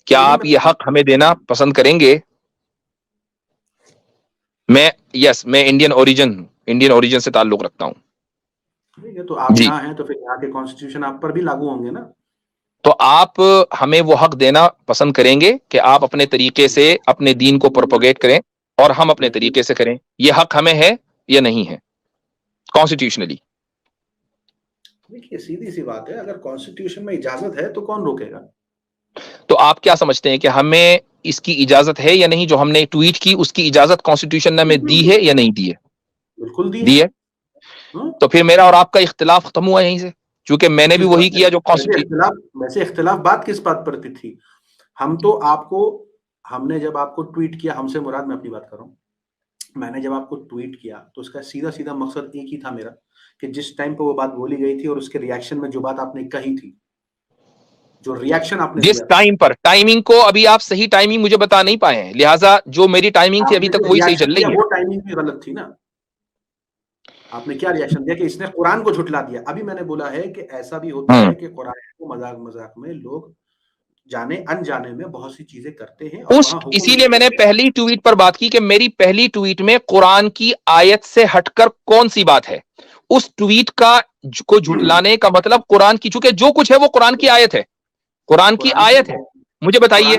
کیا آپ یہ حق ہمیں دینا پسند کریں گے؟ میں میں انڈین اوریجن سے تعلق رکھتا ہوں. ٹھیک ہے, تو آپ جی, یہاں ہیں تو پھر یہاں کے کانسٹیٹیوشن آپ پر بھی لاگو ہوں گے نا. تو آپ ہمیں وہ حق دینا پسند کریں گے کہ آپ اپنے طریقے سے اپنے دین کو پروپوگیٹ کریں اور ہم اپنے طریقے سے کریں؟ یہ حق ہمیں ہے یا نہیں ہے کانسٹیٹیوشنلی؟ دیکھیے سیدھی سی بات ہے, اگر کانسٹیٹیوشن میں اجازت ہے تو کون روکے گا؟ تو آپ کیا سمجھتے ہیں کہ ہمیں اس کی اجازت ہے یا نہیں؟ جو ہم نے ٹویٹ کی اس کی اجازت کانسٹیٹیوشن نے ہمیں دی ہے یا نہیں دی ہے؟ بالکل دی ہے. تو پھر میرا اور آپ کا اختلاف ختم ہوا یہیں سے, چونکہ میں نے بھی وہی کیا جو ویسے اختلاف بات کس بات پر تھی؟ ہم تو آپ کو, ہم نے جب آپ کو ٹویٹ کیا, ہم سے مراد میں اپنی بات کر رہا ہوں, میں نے جب آپ کو ٹویٹ کیا تو اس کا سیدھا مقصد ایک ہی تھا میرا, کہ جس ٹائم پہ وہ بات بولی گئی تھی اور اس کے ریاکشن میں جو بات آپ نے کہی تھی, جو ریاکشن آپ نے جس ٹائم پر ٹائمنگ کو ابھی آپ صحیح ٹائمنگ مجھے بتا نہیں پائے ہیں, لہٰذا جو میری ٹائمنگ تھی ابھی تک وہی صحیح چل رہی ہے. وہ ٹائمنگ بھی غلط تھی نا. آپ نے کیا ریاکشن دیا کہ اس نے قرآن کو جھٹلا دیا. ابھی میں نے بولا ہے کہ ایسا بھی ہوتا ہے کہ قرآن کو مذاق میں لوگ جانے انجانے میں بہت سی چیزیں کرتے ہیں, اسی لیے میں نے پہلی ٹویٹ پر بات کی کہ میری پہلی ٹویٹ میں قرآن کی آیت سے ہٹ کر کون سی بات ہے. اس ٹویٹ کو جھٹلانے کا مطلب قرآن کی, چونکہ جو کچھ ہے وہ قرآن کی آیت ہے, قرآن کی آیت ہے. مجھے بتائیے,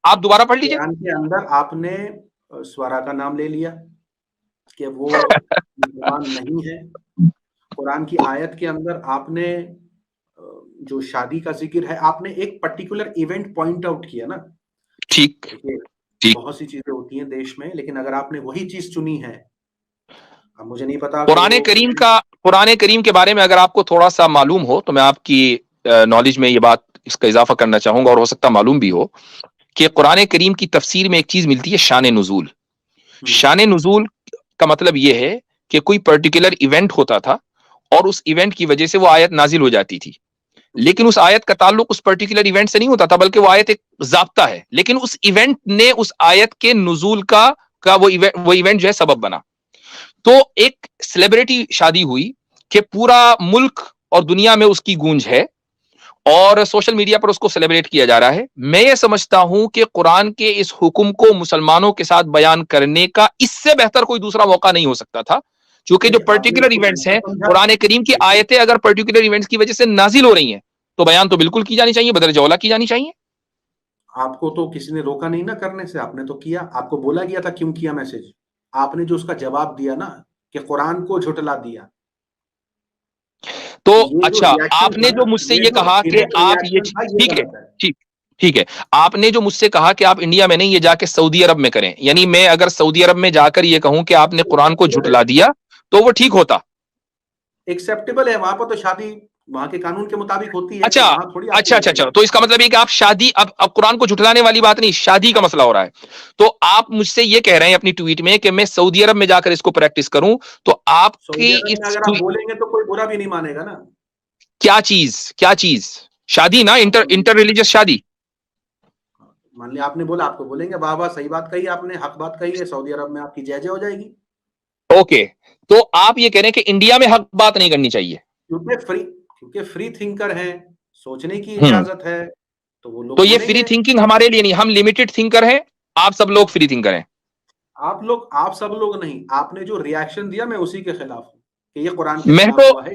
آپ دوبارہ پڑھ لیجئے. قرآن کے اندر آپ نے سوارا کا نام لے لیا کہ وہ مسلمان نہیں ہے. قرآن کی آیت کے اندر آپ نے جو شادی کا ذکر ہے, آپ نے ایک پرٹیکولر ایونٹ پوائنٹ آؤٹ کیا نا. ٹھیک, بہت سی چیزیں ہوتی ہیں دیش میں, لیکن اگر آپ نے وہی چیز چنی ہے, اب مجھے نہیں پتا. قرآن کریم کے بارے میں اگر آپ کو تھوڑا سا معلوم ہو تو میں آپ کی نالج میں یہ بات اس کا اضافہ کرنا چاہوں گا, اور ہو سکتا معلوم بھی ہو کہ قرآن کریم کی تفسیر میں ایک چیز ملتی ہے, شان نزول. شان نزول کا مطلب یہ ہے کہ کوئی پرٹیکولر ایونٹ ہوتا تھا اور اس ایونٹ کی وجہ سے وہ آیت نازل ہو جاتی تھی, لیکن اس آیت کا تعلق اس پرٹیکولر ایونٹ سے نہیں ہوتا تھا, بلکہ وہ آیت ایک ضابطہ ہے, لیکن اس ایونٹ نے اس آیت کے نزول کا وہ ایونٹ جو ہے سبب بنا. تو ایک سیلیبریٹی شادی ہوئی کہ پورا ملک اور دنیا میں اس کی گونج ہے اور سوشل میڈیا پر اس کو سیلیبریٹ کیا جا رہا ہے. میں یہ سمجھتا ہوں کہ قرآن کے اس حکم کو مسلمانوں کے ساتھ بیان کرنے کا اس سے بہتر کوئی دوسرا موقع نہیں ہو سکتا تھا, چونکہ جو پرٹیکولر ایونٹس ہیں, قرآن کریم کی آیتیں اگر پرٹیکولر ایونٹس کی وجہ سے نازل ہو رہی ہیں تو بیان تو بالکل کی جانی چاہیے, بدرجہ اولیٰ کی جانی چاہیے. آپ کو تو کسی نے روکا نہیں نا کرنے سے, آپ نے تو کیا. آپ کو بولا گیا تھا کیوں کیا میسج, آپ نے جو اس کا جواب دیا نا کہ قرآن کو جھٹلا دیا. تو اچھا, آپ نے جو مجھ سے یہ کہا کہ آپ یہ ٹھیک ہے, آپ نے جو مجھ سے کہا کہ آپ انڈیا میں نہیں, یہ جا کے سعودی عرب میں کریں, یعنی میں اگر سعودی عرب میں جا کر یہ کہوں کہ آپ نے قرآن کو جھٹلا دیا تو وہ ٹھیک ہوتا؟ ایکسیپٹیبل ہے, وہاں پر تو شادی وہاں کے قانون کے مطابق ہوتی ہے. اچھا, تو اس کا مطلب یہ کہ آپ شادی, اب قرآن کو جھٹلانے والی بات نہیں, شادی کا مسئلہ ہو رہا ہے. تو آپ مجھ سے یہ کہہ رہے ہیں اپنی ٹویٹ میں کہ میں سعودی عرب میں جا کر اس کو پریکٹس کروں, تو آپ کی اگر آپ بولیں گے تو کوئی برا بھی نہیں مانے گا نا. کیا چیز شادی نا, انٹر ریلیجس شادی. مان لیا آپ نے بولا, آپ کو بولیں گے واہ واہ صحیح بات کہی آپ نے, حق بات کہی ہے, سعودی عرب میں آپ کی جے ہو جائے گی. اوکے, تو آپ یہ کہہ رہے ہیں کہ انڈیا میں حق بات نہیں کرنی چاہیے کیونکہ فری تھنکر ہیں, سوچنے کی اجازت ہے, تو وہ لوگ. تو یہ فری تھنکنگ ہمارے لیے نہیں, ہم لمیٹڈ تھنکر ہیں, آپ سب لوگ فری تھنکر ہیں. آپ سب لوگ نہیں, آپ نے جو ریاکشن دیا میں اسی کے خلاف ہوں کہ یہ قرآن کے خلاف ہوا ہے.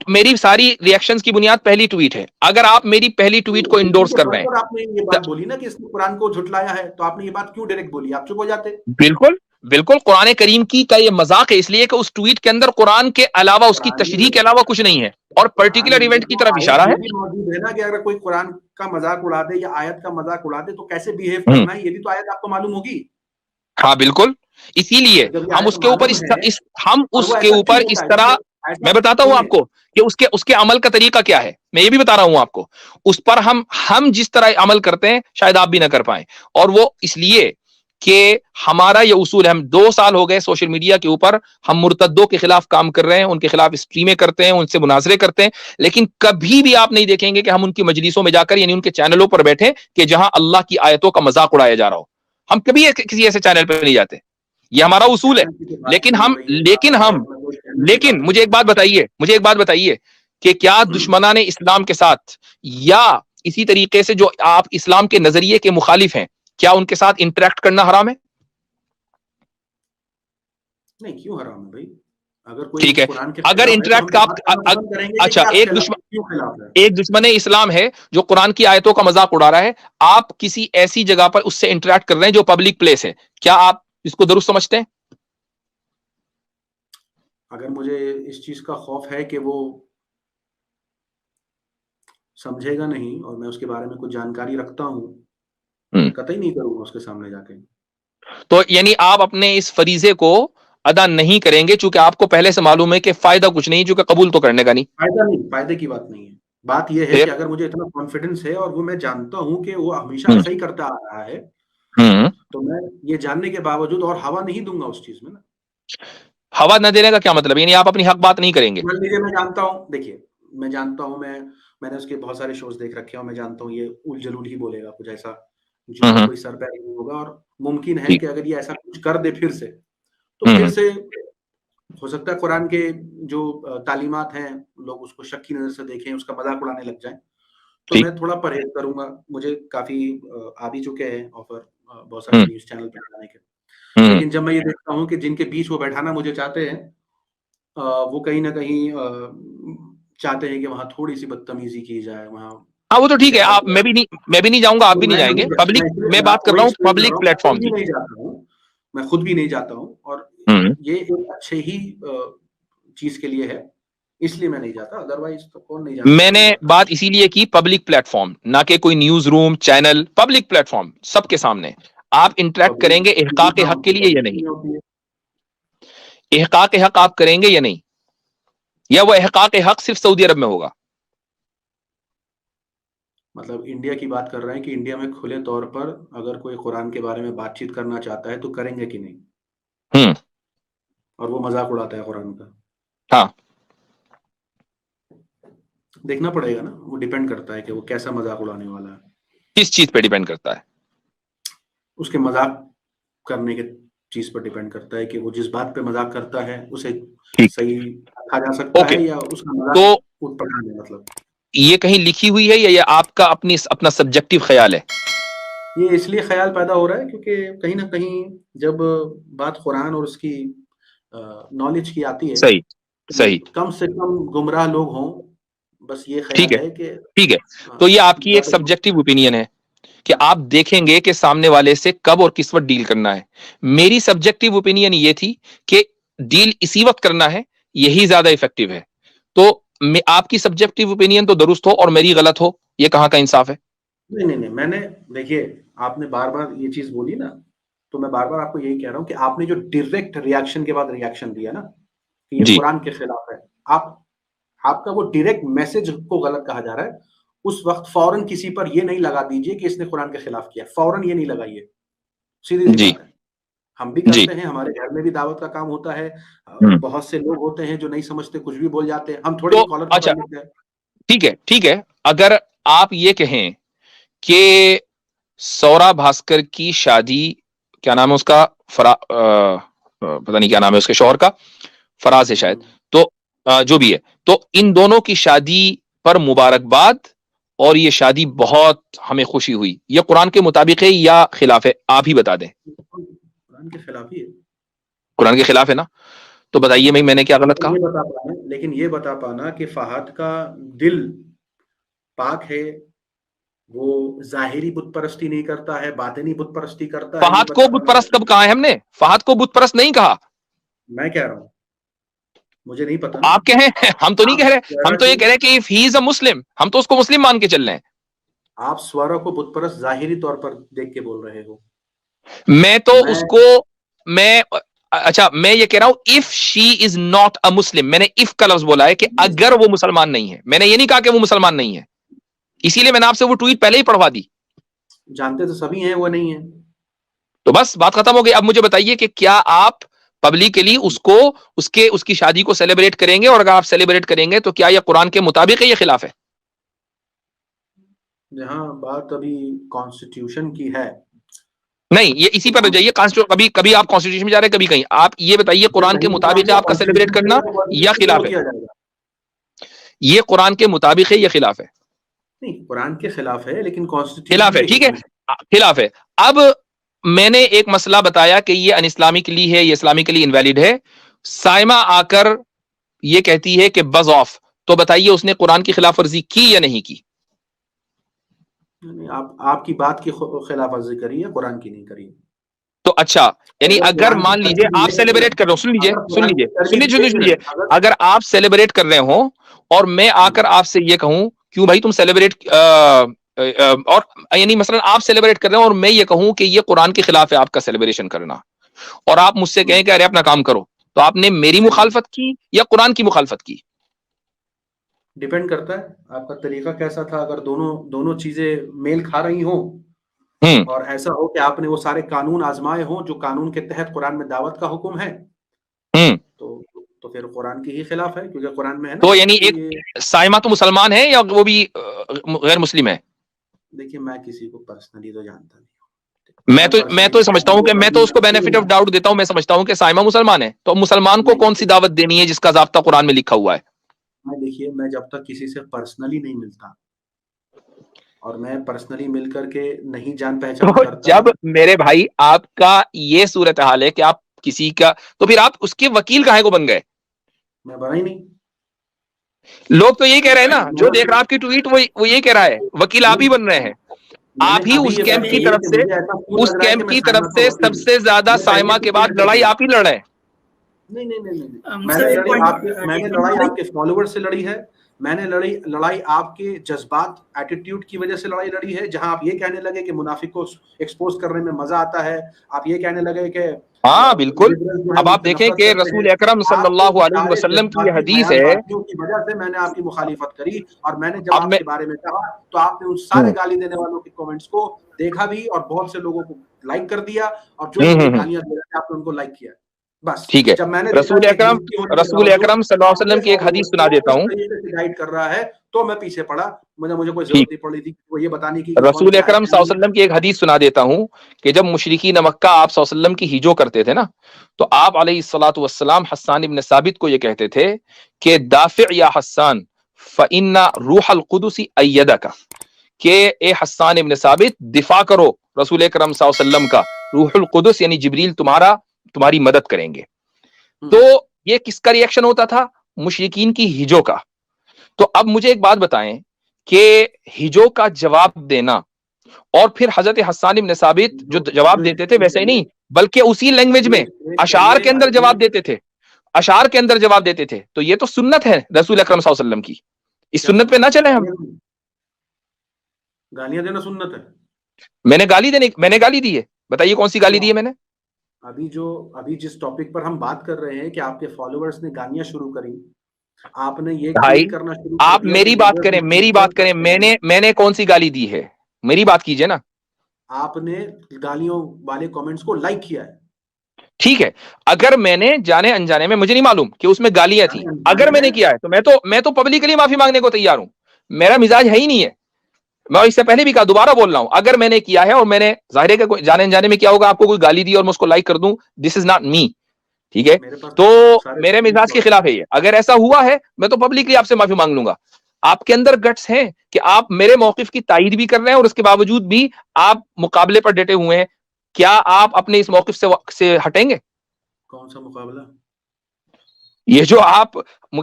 میری ساری ریاکشنز کی بنیاد پہلی ٹویٹ ہے. اگر آپ میری پہلی ٹویٹ کو انڈورس کر رہے ہیں, آپ نے یہ بات بولی نا کہ اس نے قرآن کو جھٹلایا ہے, تو آپ نے یہ بات کیوں ڈائریکٹ بولی, آپ چپ ہو جاتے. بالکل قرآن کریم کی کا یہ مذاق ہے, اس لیے کہ اس ٹویٹ کے اندر قرآن کے علاوہ, اس کی تشریح کے علاوہ کچھ نہیں ہے, اور پرٹیکولر ایونٹ کی طرف اشارہ ہے. موجود ہے نا کہ اگر کوئی قرآن کا مذاق اڑا دے یا آیت کا مذاق اڑا دے تو کیسے بیہیو کرنا ہے, یہ بھی تو آیت آپ کو معلوم ہوگی. ہاں بالکل, اسی لیے ہم اس کے اوپر اس طرح میں بتاتا ہوں آپ کو کہ اس کے عمل کا طریقہ کیا ہے. میں یہ بھی بتا رہا ہوں آپ کو. اس پر ہم جس طرح عمل کرتے ہیں شاید آپ بھی نہ کر پائیں, اور وہ اس لیے کہ ہمارا یہ اصول ہے. ہم 2 سال ہو گئے سوشل میڈیا کے اوپر, ہم مرتدوں کے خلاف کام کر رہے ہیں, ان کے خلاف اسٹریمیں کرتے ہیں, ان سے مناظرے کرتے ہیں, لیکن کبھی بھی آپ نہیں دیکھیں گے کہ ہم ان کی مجلسوں میں جا کر, یعنی ان کے چینلوں پر بیٹھے کہ جہاں اللہ کی آیتوں کا مذاق اڑایا جا رہا ہو. ہم کبھی کسی ایسے چینل پہ نہیں جاتے, یہ ہمارا اصول ہے. لیکن مجھے ایک بات بتائیے کہ کیا دشمنان اسلام کے ساتھ یا اسی طریقے سے جو آپ اسلام کے نظریے کے مخالف ہیں, کیا ان کے ساتھ انٹریکٹ کرنا حرام ہے؟ نہیں, کیوں حرام ہے بھائی؟ اگر ٹھیک ہے, اگر انٹریکٹ اچھا ایک دشمن اسلام ہے جو قرآن کی آیتوں کا مذاق اڑا رہا ہے, آپ کسی ایسی جگہ پر اس سے انٹریکٹ کر رہے ہیں جو پبلک پلیس ہے, کیا آپ اس کو درست سمجھتے ہیں؟ اگر مجھے اس چیز کا خوف ہے کہ وہ سمجھے گا نہیں اور میں اس کے بارے میں کچھ جانکاری رکھتا ہوں, میں قطعی نہیں کروں گا اس کے سامنے جا کے. تو یعنی آپ اپنے اس فریضے کو ادا نہیں کریں گے چونکہ آپ کو پہلے سے معلوم ہے کہ فائدہ کچھ نہیں, چونکہ قبول تو کرنے کا نہیں. فائدہ نہیں, فائدے کی بات نہیں ہے. بات یہ ہے کہ اگر مجھے اتنا کانفیڈنس ہے اور وہ میں جانتا ہوں کہ وہ ہمیشہ ایسا ہی کرتا آ رہا ہے, تو میں یہ جاننے کے باوجود اور ہوا نہیں دوں گا اس چیز میں نا. ہوا نہ دینے کا کیا مطلب؟ یعنی آپ اپنی حق بات نہیں کریں گے. میں جانتا ہوں, دیکھیے میں جانتا ہوں, میں نے اس کے بہت سارے شوز دیکھ رکھے ہیں, اور میں جانتا ہوں یہ الجلول ہی بولے گا کچھ ایسا جو کوئی سر پہ نہیں ہوگا, اور ممکن ہے کہ اگر یہ ایسا کچھ کر دے پھر سے, تو پھر سے ہو سکتا ہے قرآن کے جو تعلیمات ہیں لوگ اس کو شک کی نظر سے دیکھیں, اس کا مذاق اڑانے لگ جائیں. تو میں تھوڑا پرہیز کروں گا. مجھے کافی آ بھی چکے ہیں آفر بہت سارے نیوز چینل پہ جانے کے, لیکن جب میں یہ دیکھتا ہوں کہ جن کے بیچ وہ بیٹھانا مجھے چاہتے ہیں, وہ کہیں نہ کہیں چاہتے ہیں کہ وہاں تھوڑی سی بدتمیزی کی جائے وہاں. ہاں وہ تو ٹھیک ہے, آپ میں بھی نہیں جاؤں گا, آپ بھی نہیں جائیں گے. پبلک, میں بات کر رہا ہوں پبلک پلیٹ فارم کی. میں خود بھی نہیں جاتا ہوں, اور یہ ایک اچھے ہی چیز کے لیے ہے, اس لیے میں نہیں جاتا. ادروائز تو کون نہیں جاتا. میں نے بات اسی لیے کی پبلک پلیٹ فارم, نہ کہ کوئی news room channel. Public platform سب کے سامنے آپ انٹریکٹ کریں گے احقاق حق کے لیے یا نہیں؟ احقاق حق آپ کریں گے یا نہیں, یا وہ احقاق حق صرف سعودی عرب میں ہوگا؟ مطلب انڈیا کی بات کر رہے ہیں کہ انڈیا میں کھلے طور پر اگر کوئی قرآن کے بارے میں بات چیت کرنا چاہتا ہے تو کریں گے کہ نہیں؟ اور وہ مذاق اڑاتا ہے قرآن کا. ہاں, دیکھنا پڑے گا نا, وہ ڈیپینڈ کرتا ہے کہ وہ کیسا مذاق اڑانے والا ہے. کس چیز پہ ڈیپینڈ کرتا ہے؟ اس کے مذاق کرنے کے چیز پر ڈیپینڈ کرتا ہے کہ وہ جس بات پہ مذاق کرتا ہے اسے صحیح رکھا جا سکتا ہے یا اس کا مذاق اٹھ پڑا ہے. مطلب یہ کہیں لکھی ہوئی ہے یا یہ آپ کا اپنا سبجیکٹو خیال ہے؟ یہ اس لیے خیال پیدا ہو رہا ہے کیونکہ کہیں نہ کہیں جب بات قرآن اور اس کی نالج کی آتی ہے, صحیح کم سے کم گمراہ لوگ ہوں, بس یہ خیال ہے کہ ٹھیک ہے. تو یہ آپ کی ایک سبجیکٹو اوپینین ہے کہ آپ دیکھیں گے کہ سامنے والے سے کب اور کس وقت ڈیل کرنا ہے. میری سبجیکٹو اوپینین یہ تھی کہ ڈیل اسی وقت کرنا ہے, یہی زیادہ افیکٹو ہے. تو آپ کی سبجیکٹو اوپینین تو درست ہو اور میری غلط ہو, یہ کہاں کا انصاف ہے؟ نہیں, میں نے دیکھیے آپ نے بار بار یہ چیز بولی نا, تو میں بار بار آپ کو یہی کہہ رہا ہوں کہ آپ نے جو ڈائریکٹ ریاکشن کے بعد ریاکشن دیا نا کہ یہ قرآن کے خلاف ہے, آپ کا وہ ڈائریکٹ میسج کو غلط کہا جا رہا ہے. اس وقت فوراً کسی پر یہ نہیں لگا دیجئے کہ اس نے قرآن کے خلاف کیا, فوراً یہ نہیں لگائیے. سیدھی سی بات ہے, ہم بھی کرتے ہیں, ہمارے گھر میں بھی دعوت کا کام ہوتا ہے, بہت سے لوگ ہوتے ہیں جو نہیں سمجھتے, کچھ بھی بول جاتے ہیں, ہم تھوڑے کالر پکڑ لیتے ہیں. ٹھیک ہے, اگر آپ یہ کہیں کہ سورا بھاسکر کی شادی, کیا نام ہے اس کا, پتہ نہیں کیا نام ہے اس کے شوہر کا, فراز ہے شاید, تو جو بھی ہے, تو ان دونوں کی شادی پر مبارکباد, اور یہ شادی بہت ہمیں خوشی ہوئی, یہ قرآن کے مطابق ہے یا خلاف ہے؟ آپ ہی بتا دیں. قرآن کے خلاف ہی ہے. قرآن کے خلاف ہے نا, تو بتائیے میں نے کیا غلط کہا؟ لیکن یہ بتا پانا کہ فہد کا دل پاک ہے, وہ ظاہری بت پرستی نہیں کرتا ہے, باطنی بت پرستی کرتا ہے. فہد کو بت پرست کب کہا ہے ہم نے؟ فہد کو بت پرست نہیں کہا. میں کہہ رہا ہوں, مجھے نہیں پتا. آپ کہیں, ہم تو نہیں کہہ رہے, ہم تو یہ کہہ رہے کہ if he is a Muslim, ہم تو اس کو مسلم مان کے چل رہے ہیں. آپ سوارا کو بت پرست ظاہری طور پر دیکھ کے بول رہے ہو. میں تو اس کو, اچھا میں یہ کہہ رہا ہوں if she is not a Muslim, میں نے if کا لفظ بولا ہے کہ اگر وہ مسلمان نہیں ہے, میں نے یہ نہیں کہا کہ وہ مسلمان نہیں ہے, اسی لیے میں نے آپ سے وہ ٹویٹ پہلے ہی پڑھوا دی. جانتے تو سبھی ہیں وہ نہیں ہے, تو بس بات ختم ہو گئی. اب مجھے بتائیے کہ کیا آپ پبلکلی اس کو اس کی شادی کو سیلیبریٹ کریں گے, اور اگر آپ سیلیبریٹ کریں گے تو کیا یہ قرآن کے مطابق ہے یا خلاف ہے؟ جہاں بات ابھی کانسٹیٹیوشن کی ہے, نہیں یہ اسی پر جائیے, کبھی آپ کانسٹیٹیوشن میں جا رہے ہیں کبھی کہیں, آپ یہ بتائیے قرآن کے مطابق ہے آپ کا سیلیبریٹ کرنا یا خلاف ہے؟ یہ قرآن کے مطابق ہے یا خلاف ہے؟ نہیں قرآن کے خلاف ہے, لیکن خلاف ہے, ٹھیک ہے خلاف ہے. اب میں نے ایک مسئلہ بتایا کہ یہ ان اسلامکلی ہے, یہ اسلامکلی انویلڈ ہے. سائمہ آ کر یہ کہتی ہے کہ بز آف, تو بتائیے اس نے قرآن کی خلاف ورزی کی یا نہیں کی؟ آپ کی بات کی خلاف ورزی کری ہے, قرآن کی نہیں کری. تو اچھا یعنی اگر مان لیجئے آپ سیلیبریٹ کر رہے ہو, سن لیجئے اگر آپ سیلیبریٹ کر رہے ہو اور میں آ کر آپ سے یہ کہوں کیوں بھائی تم سیلیبریٹ, اور یعنی مثلا آپ سیلیبریٹ کر رہے ہیں اور میں یہ کہوں کہ یہ قرآن کے خلاف ہے آپ کا سیلیبریشن کرنا, اور آپ مجھ سے کہیں کہ ارے اپنا کام کرو, تو آپ نے میری مخالفت کی یا قرآن کی مخالفت کی؟ ڈیپینڈ کرتا ہے آپ کا طریقہ کیسا تھا. اگر دونوں چیزیں میل کھا رہی ہوں اور ایسا ہو کہ آپ نے وہ سارے قانون آزمائے ہوں جو قانون کے تحت قرآن میں دعوت کا حکم ہے, تو پھر قرآن کے ہی خلاف ہے, کیونکہ قرآن میں ہے نا. تو یعنی ایک سائمہ تو مسلمان ہے یا وہ بھی غیر مسلم ہے؟ دیکھیے میں کسی کو پرسنلی تو جانتا نہیں, میں تو سمجھتا ہوں کہ میں تو اس کو بینیفٹ آف ڈاؤٹ دیتا ہوں. میں سمجھتا ہوں کہ سائمہ مسلمان ہے, تو مسلمان کو کون سی دعوت دینی ہے جس کا ضابطہ قرآن میں لکھا ہوا ہے؟ دیکھیے میں جب تک کسی سے پرسنلی نہیں ملتا, اور میں پرسنلی مل کر کے نہیں جان پہچان کرتا, جب میرے بھائی آپ کا یہ صورتحال ہے کہ آپ کسی کا, تو پھر آپ اس کے وکیل کہاں کو بن گئے؟ میں بنا ہی نہیں. لوگ تو یہی کہہ رہے ہیں نا, جو دیکھ رہا آپ کی ٹویٹ وہ یہ کہہ رہا ہے وکیل آپ ہی بن رہے ہیں. آپ ہی اس کیمپ کی طرف سے سب سے زیادہ سائمہ کے بعد لڑائی آپ ہی لڑ رہے ہیں. نہیں میں نے لڑائی آپ کے فالوور سے لڑی ہے, میں نے لڑائی آپ کے جذبات ایٹیٹیوڈ کی وجہ سے لڑی ہے, جہاں آپ یہ کہنے لگے کہ منافق کو ایکسپوز کرنے میں مزہ آتا ہے, آپ یہ کہنے لگے کہ ہاں بالکل. اب آپ دیکھیں کہ رسول اکرم صلی اللہ علیہ وسلم کی یہ حدیث ہے کی وجہ سے میں نے آپ کی مخالفت کری, اور میں نے جب آپ کے بارے میں کہا تو آپ نے ان سارے گالی دینے والوں کے کامنٹس کو دیکھا بھی, اور بہت سے لوگوں کو لائک کر دیا, اور جو گالیاں دے رہے آپ نے ان کو لائک کیا. بس ٹھیک ہے, رسول اکرم صلی اللہ علیہ وسلم کی ایک حدیث سنا دیتا ہوں. گائیڈ کر رہا ہے تو میں پیچھے پڑا, مجھے کوئی ضرورت نہیں پڑی تھی وہ یہ بتانے کی. رسول اکرم صلی اللہ علیہ وسلم کی ایک حدیث سنا دیتا ہوں کہ جب مشرکین مکہ آپ صلی اللہ علیہ وسلم کی ہجو کرتے تھے نا, تو آپ علیہ الصلوۃ والسلام حسان ابن ثابت کو یہ کہتے تھے کہ دافع یا حسان فإن روح القدس ایدک, کہ اے حسان ابن ثابت دفاع کرو رسول اکرم صلی اللہ علیہ وسلم کا, روح القدس یعنی جبریل تمہاری مدد کریں گے. تو یہ کس کا ریئیکشن ہوتا تھا؟ مشرکین کی ہجو کا. تو اب مجھے ایک بات بتائیں کہ ہجو کا جواب دینا, اور پھر حضرت حسان ابن ثابت جو جواب دیتے تھے ویسے ہی نہیں بلکہ اسی لینگویج میں اشعار کے اندر جواب دیتے تھے, تو یہ تو سنت ہے رسول اکرم صلی اللہ علیہ وسلم کی, اس سنت پہ نہ چلیں ہم. گالیاں دینا سنت ہے؟ میں نے گالی دی ہے, بتائیے کون سی گالی دی ہے میں نے؟ ابھی جس ٹاپک پر ہم بات کر رہے ہیں کہ آپ کے فالوورز نے گالیاں شروع کری, آپ نے یہ کرنا شروع کر دیا. آپ میری بات کریں, میں نے کون سی گالی دی ہے, میری بات کیجئے نا. آپ نے گالیوں والے کامنٹس کو لائک کیا ہے, ٹھیک ہے. اگر میں نے جانے انجانے میں, مجھے نہیں معلوم کہ اس میں گالیاں تھیں, اگر میں نے کیا ہے تو میں تو پبلکلی معافی مانگنے کو تیار ہوں. میرا مزاج ہے ہی نہیں ہے, میں اس سے پہلے بھی کہا, دوبارہ بول رہا ہوں, اگر میں نے کیا ہے اور میں نے ظاہر ہے کہ جانے انجانے میں کیا ہوگا, آپ کو کوئی گالی دی اور میں اس کو لائک کر دوں, دس از ناٹ می, ٹھیک ہے. تو میرے مزاج کے خلاف ہے یہ. اگر ایسا ہوا ہے میں تو پبلکلی آپ سے معافی مانگ لوں گا. آپ کے اندر گٹس ہیں کہ آپ میرے موقف کی تائید بھی کر رہے ہیں اور اس کے باوجود بھی آپ مقابلے پر ڈٹے ہوئے ہیں. کیا آپ اپنے اس موقف سے ہٹیں گے؟ کون سا مقابلہ؟ یہ جو آپ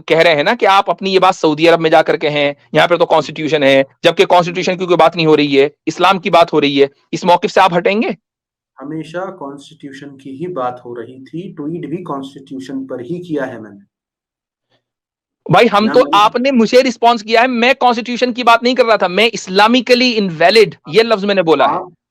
کہہ رہے ہیں نا کہ آپ اپنی یہ بات سعودی عرب میں جا کر کے ہیں, یہاں پہ تو کانسٹیٹیوشن ہے, جبکہ کانسٹیٹیوشن کی کوئی بات نہیں ہو رہی ہے, اسلام کی بات ہو رہی ہے, اس موقف سے آپ ہٹیں گے؟ ہمیشہ کانسٹیٹیوشن کی ہی بات ہو رہی تھی, ٹویٹ بھی کانسٹیٹیوشن پر ہی کیا ہے میں نے. بھائی ہم تو, آپ نے مجھے رسپانس کیا ہے, میں کانسٹیٹیوشن کی بات نہیں کر رہا تھا, میں اسلامکلی انویلڈ یہ لفظ میں نے بولا ہے.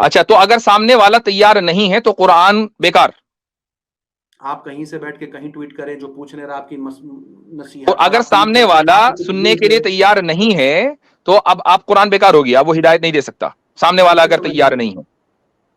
اچھا تو اگر سامنے والا تیار نہیں ہے تو قرآن بیکار. آپ کہیں سے بیٹھ کے کہیں ٹویٹ کریں, جو پوچھ رہے آپ کی نصیحت, تو اگر سامنے والا سننے کے لیے تیار نہیں ہے تو اب آپ قرآن بیکار ہو گیا, وہ ہدایت نہیں دے سکتا. سامنے والا اگر تیار نہیں ہے.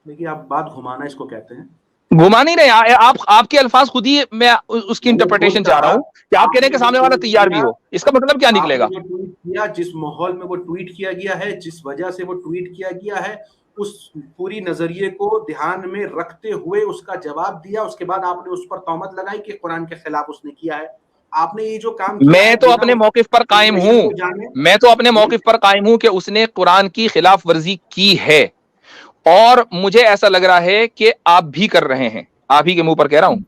دیکھیے آپ بات گھمانا اس کو کہتے ہیں, گھما نہیں رہے آپ کے الفاظ خود ہی میں اس کی انٹرپریٹیشن چاہ رہا ہوں کہ آپ کہہ رہے ہیں کہ سامنے والا تیار بھی ہو, اس کا مطلب کیا نکلے گا؟ ٹویٹ کیا جس ماحول میں وہ ٹویٹ کیا گیا ہے, جس وجہ سے وہ ٹویٹ کیا گیا ہے, اس پوری نظریے کو دھیان میں رکھتے ہوئے اس کا جواب دیا, اس کے بعد آپ نے اس پر تہمت لگائی کہ قرآن کے خلاف اس نے کیا ہے. آپ نے یہ جو کام کیا میں تو اپنے موقف پر قائم ہوں, میں تو اپنے موقف پر قائم ہوں کہ اس نے قرآن کی خلاف ورزی کی ہے, اور مجھے ایسا لگ رہا ہے کہ آپ بھی کر رہے ہیں, آپ ہی کے منہ پر کہہ رہا ہوں.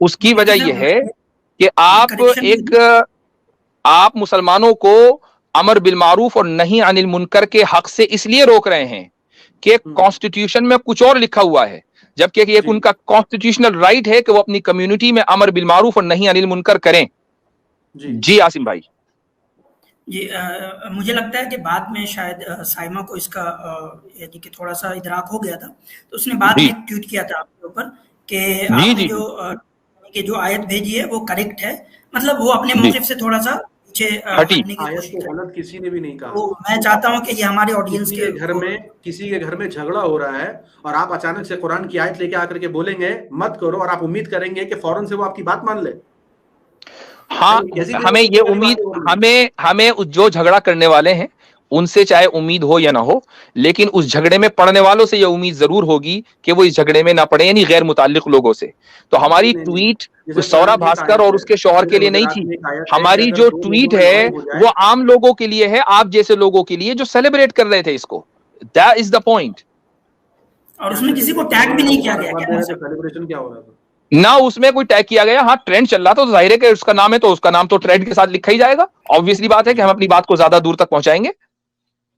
اس کی وجہ یہ ہے کہ آپ مسلمانوں کو امر بالمعروف اور نہی عن المنکر کے حق سے اس لیے روک رہے ہیں کہ کانسٹیٹیوشن میں کچھ اور لکھا ہوا ہے, جبکہ ایک ان کا کانسٹیٹیوشنل رائٹ ہے کہ وہ اپنی کمیونٹی میں امر بالمعروف اور نہی عن المنکر کریں. جی عاصم بھائی. جی مجھے لگتا ہے کہ بعد میں شاید سائمہ کو اس کا یعنی کہ تھوڑا سا ادراک ہو گیا تھا, تو اس نے بعد میں ٹویٹ کیا تھا آپ کے اوپر کہ آپ نے جو آیت بھیجی ہے وہ کریکٹ ہے, مطلب وہ اپنے موقف سے تھوڑا سا پیچھے ہٹنے کی کوشش کی. غلط کسی نے بھی نہیں کہا. میں چاہتا ہوں کہ یہ ہمارے آڈینس کے گھر میں کسی کے گھر میں جھگڑا ہو رہا ہے اور آپ اچانک سے قرآن کی آیت لے کے آ کر کے بولیں گے مت کرو, اور آپ امید کریں گے کہ فوراً سے وہ آپ کی بات مان لے. ہاں ہمیں یہ امید, ہمیں جو جھگڑا کرنے والے ہیں ان سے چاہے امید ہو یا نہ ہو, لیکن اس جھگڑے میں پڑنے والوں سے یہ امید ضرور ہوگی کہ وہ اس جھگڑے میں نہ پڑے, یعنی غیر متعلق لوگوں سے. تو ہماری ٹویٹ سورا بھاسکر اور اس کے شوہر کے لیے نہیں تھی, ہماری جو ٹویٹ ہے وہ عام لوگوں کے لیے ہے, آپ جیسے لوگوں کے لیے جو سیلیبریٹ کر رہے تھے اس کو. That is the point. اور اس میں کسی کو ٹیگ بھی نہیں کیا گیا. سیلیبریشن کیا ہو رہا تھا؟ نہ اس میں کوئی ٹیگ کیا گیا. ہاں ٹرینڈ چل رہا تھا تو ظاہر ہے کہ اس کا نام ہے تو اس کا نام تو ٹرینڈ کے ساتھ لکھا ہی جائے گا. obviously بات ہے کہ ہم اپنی بات کو زیادہ دور تک پہنچائیں گے.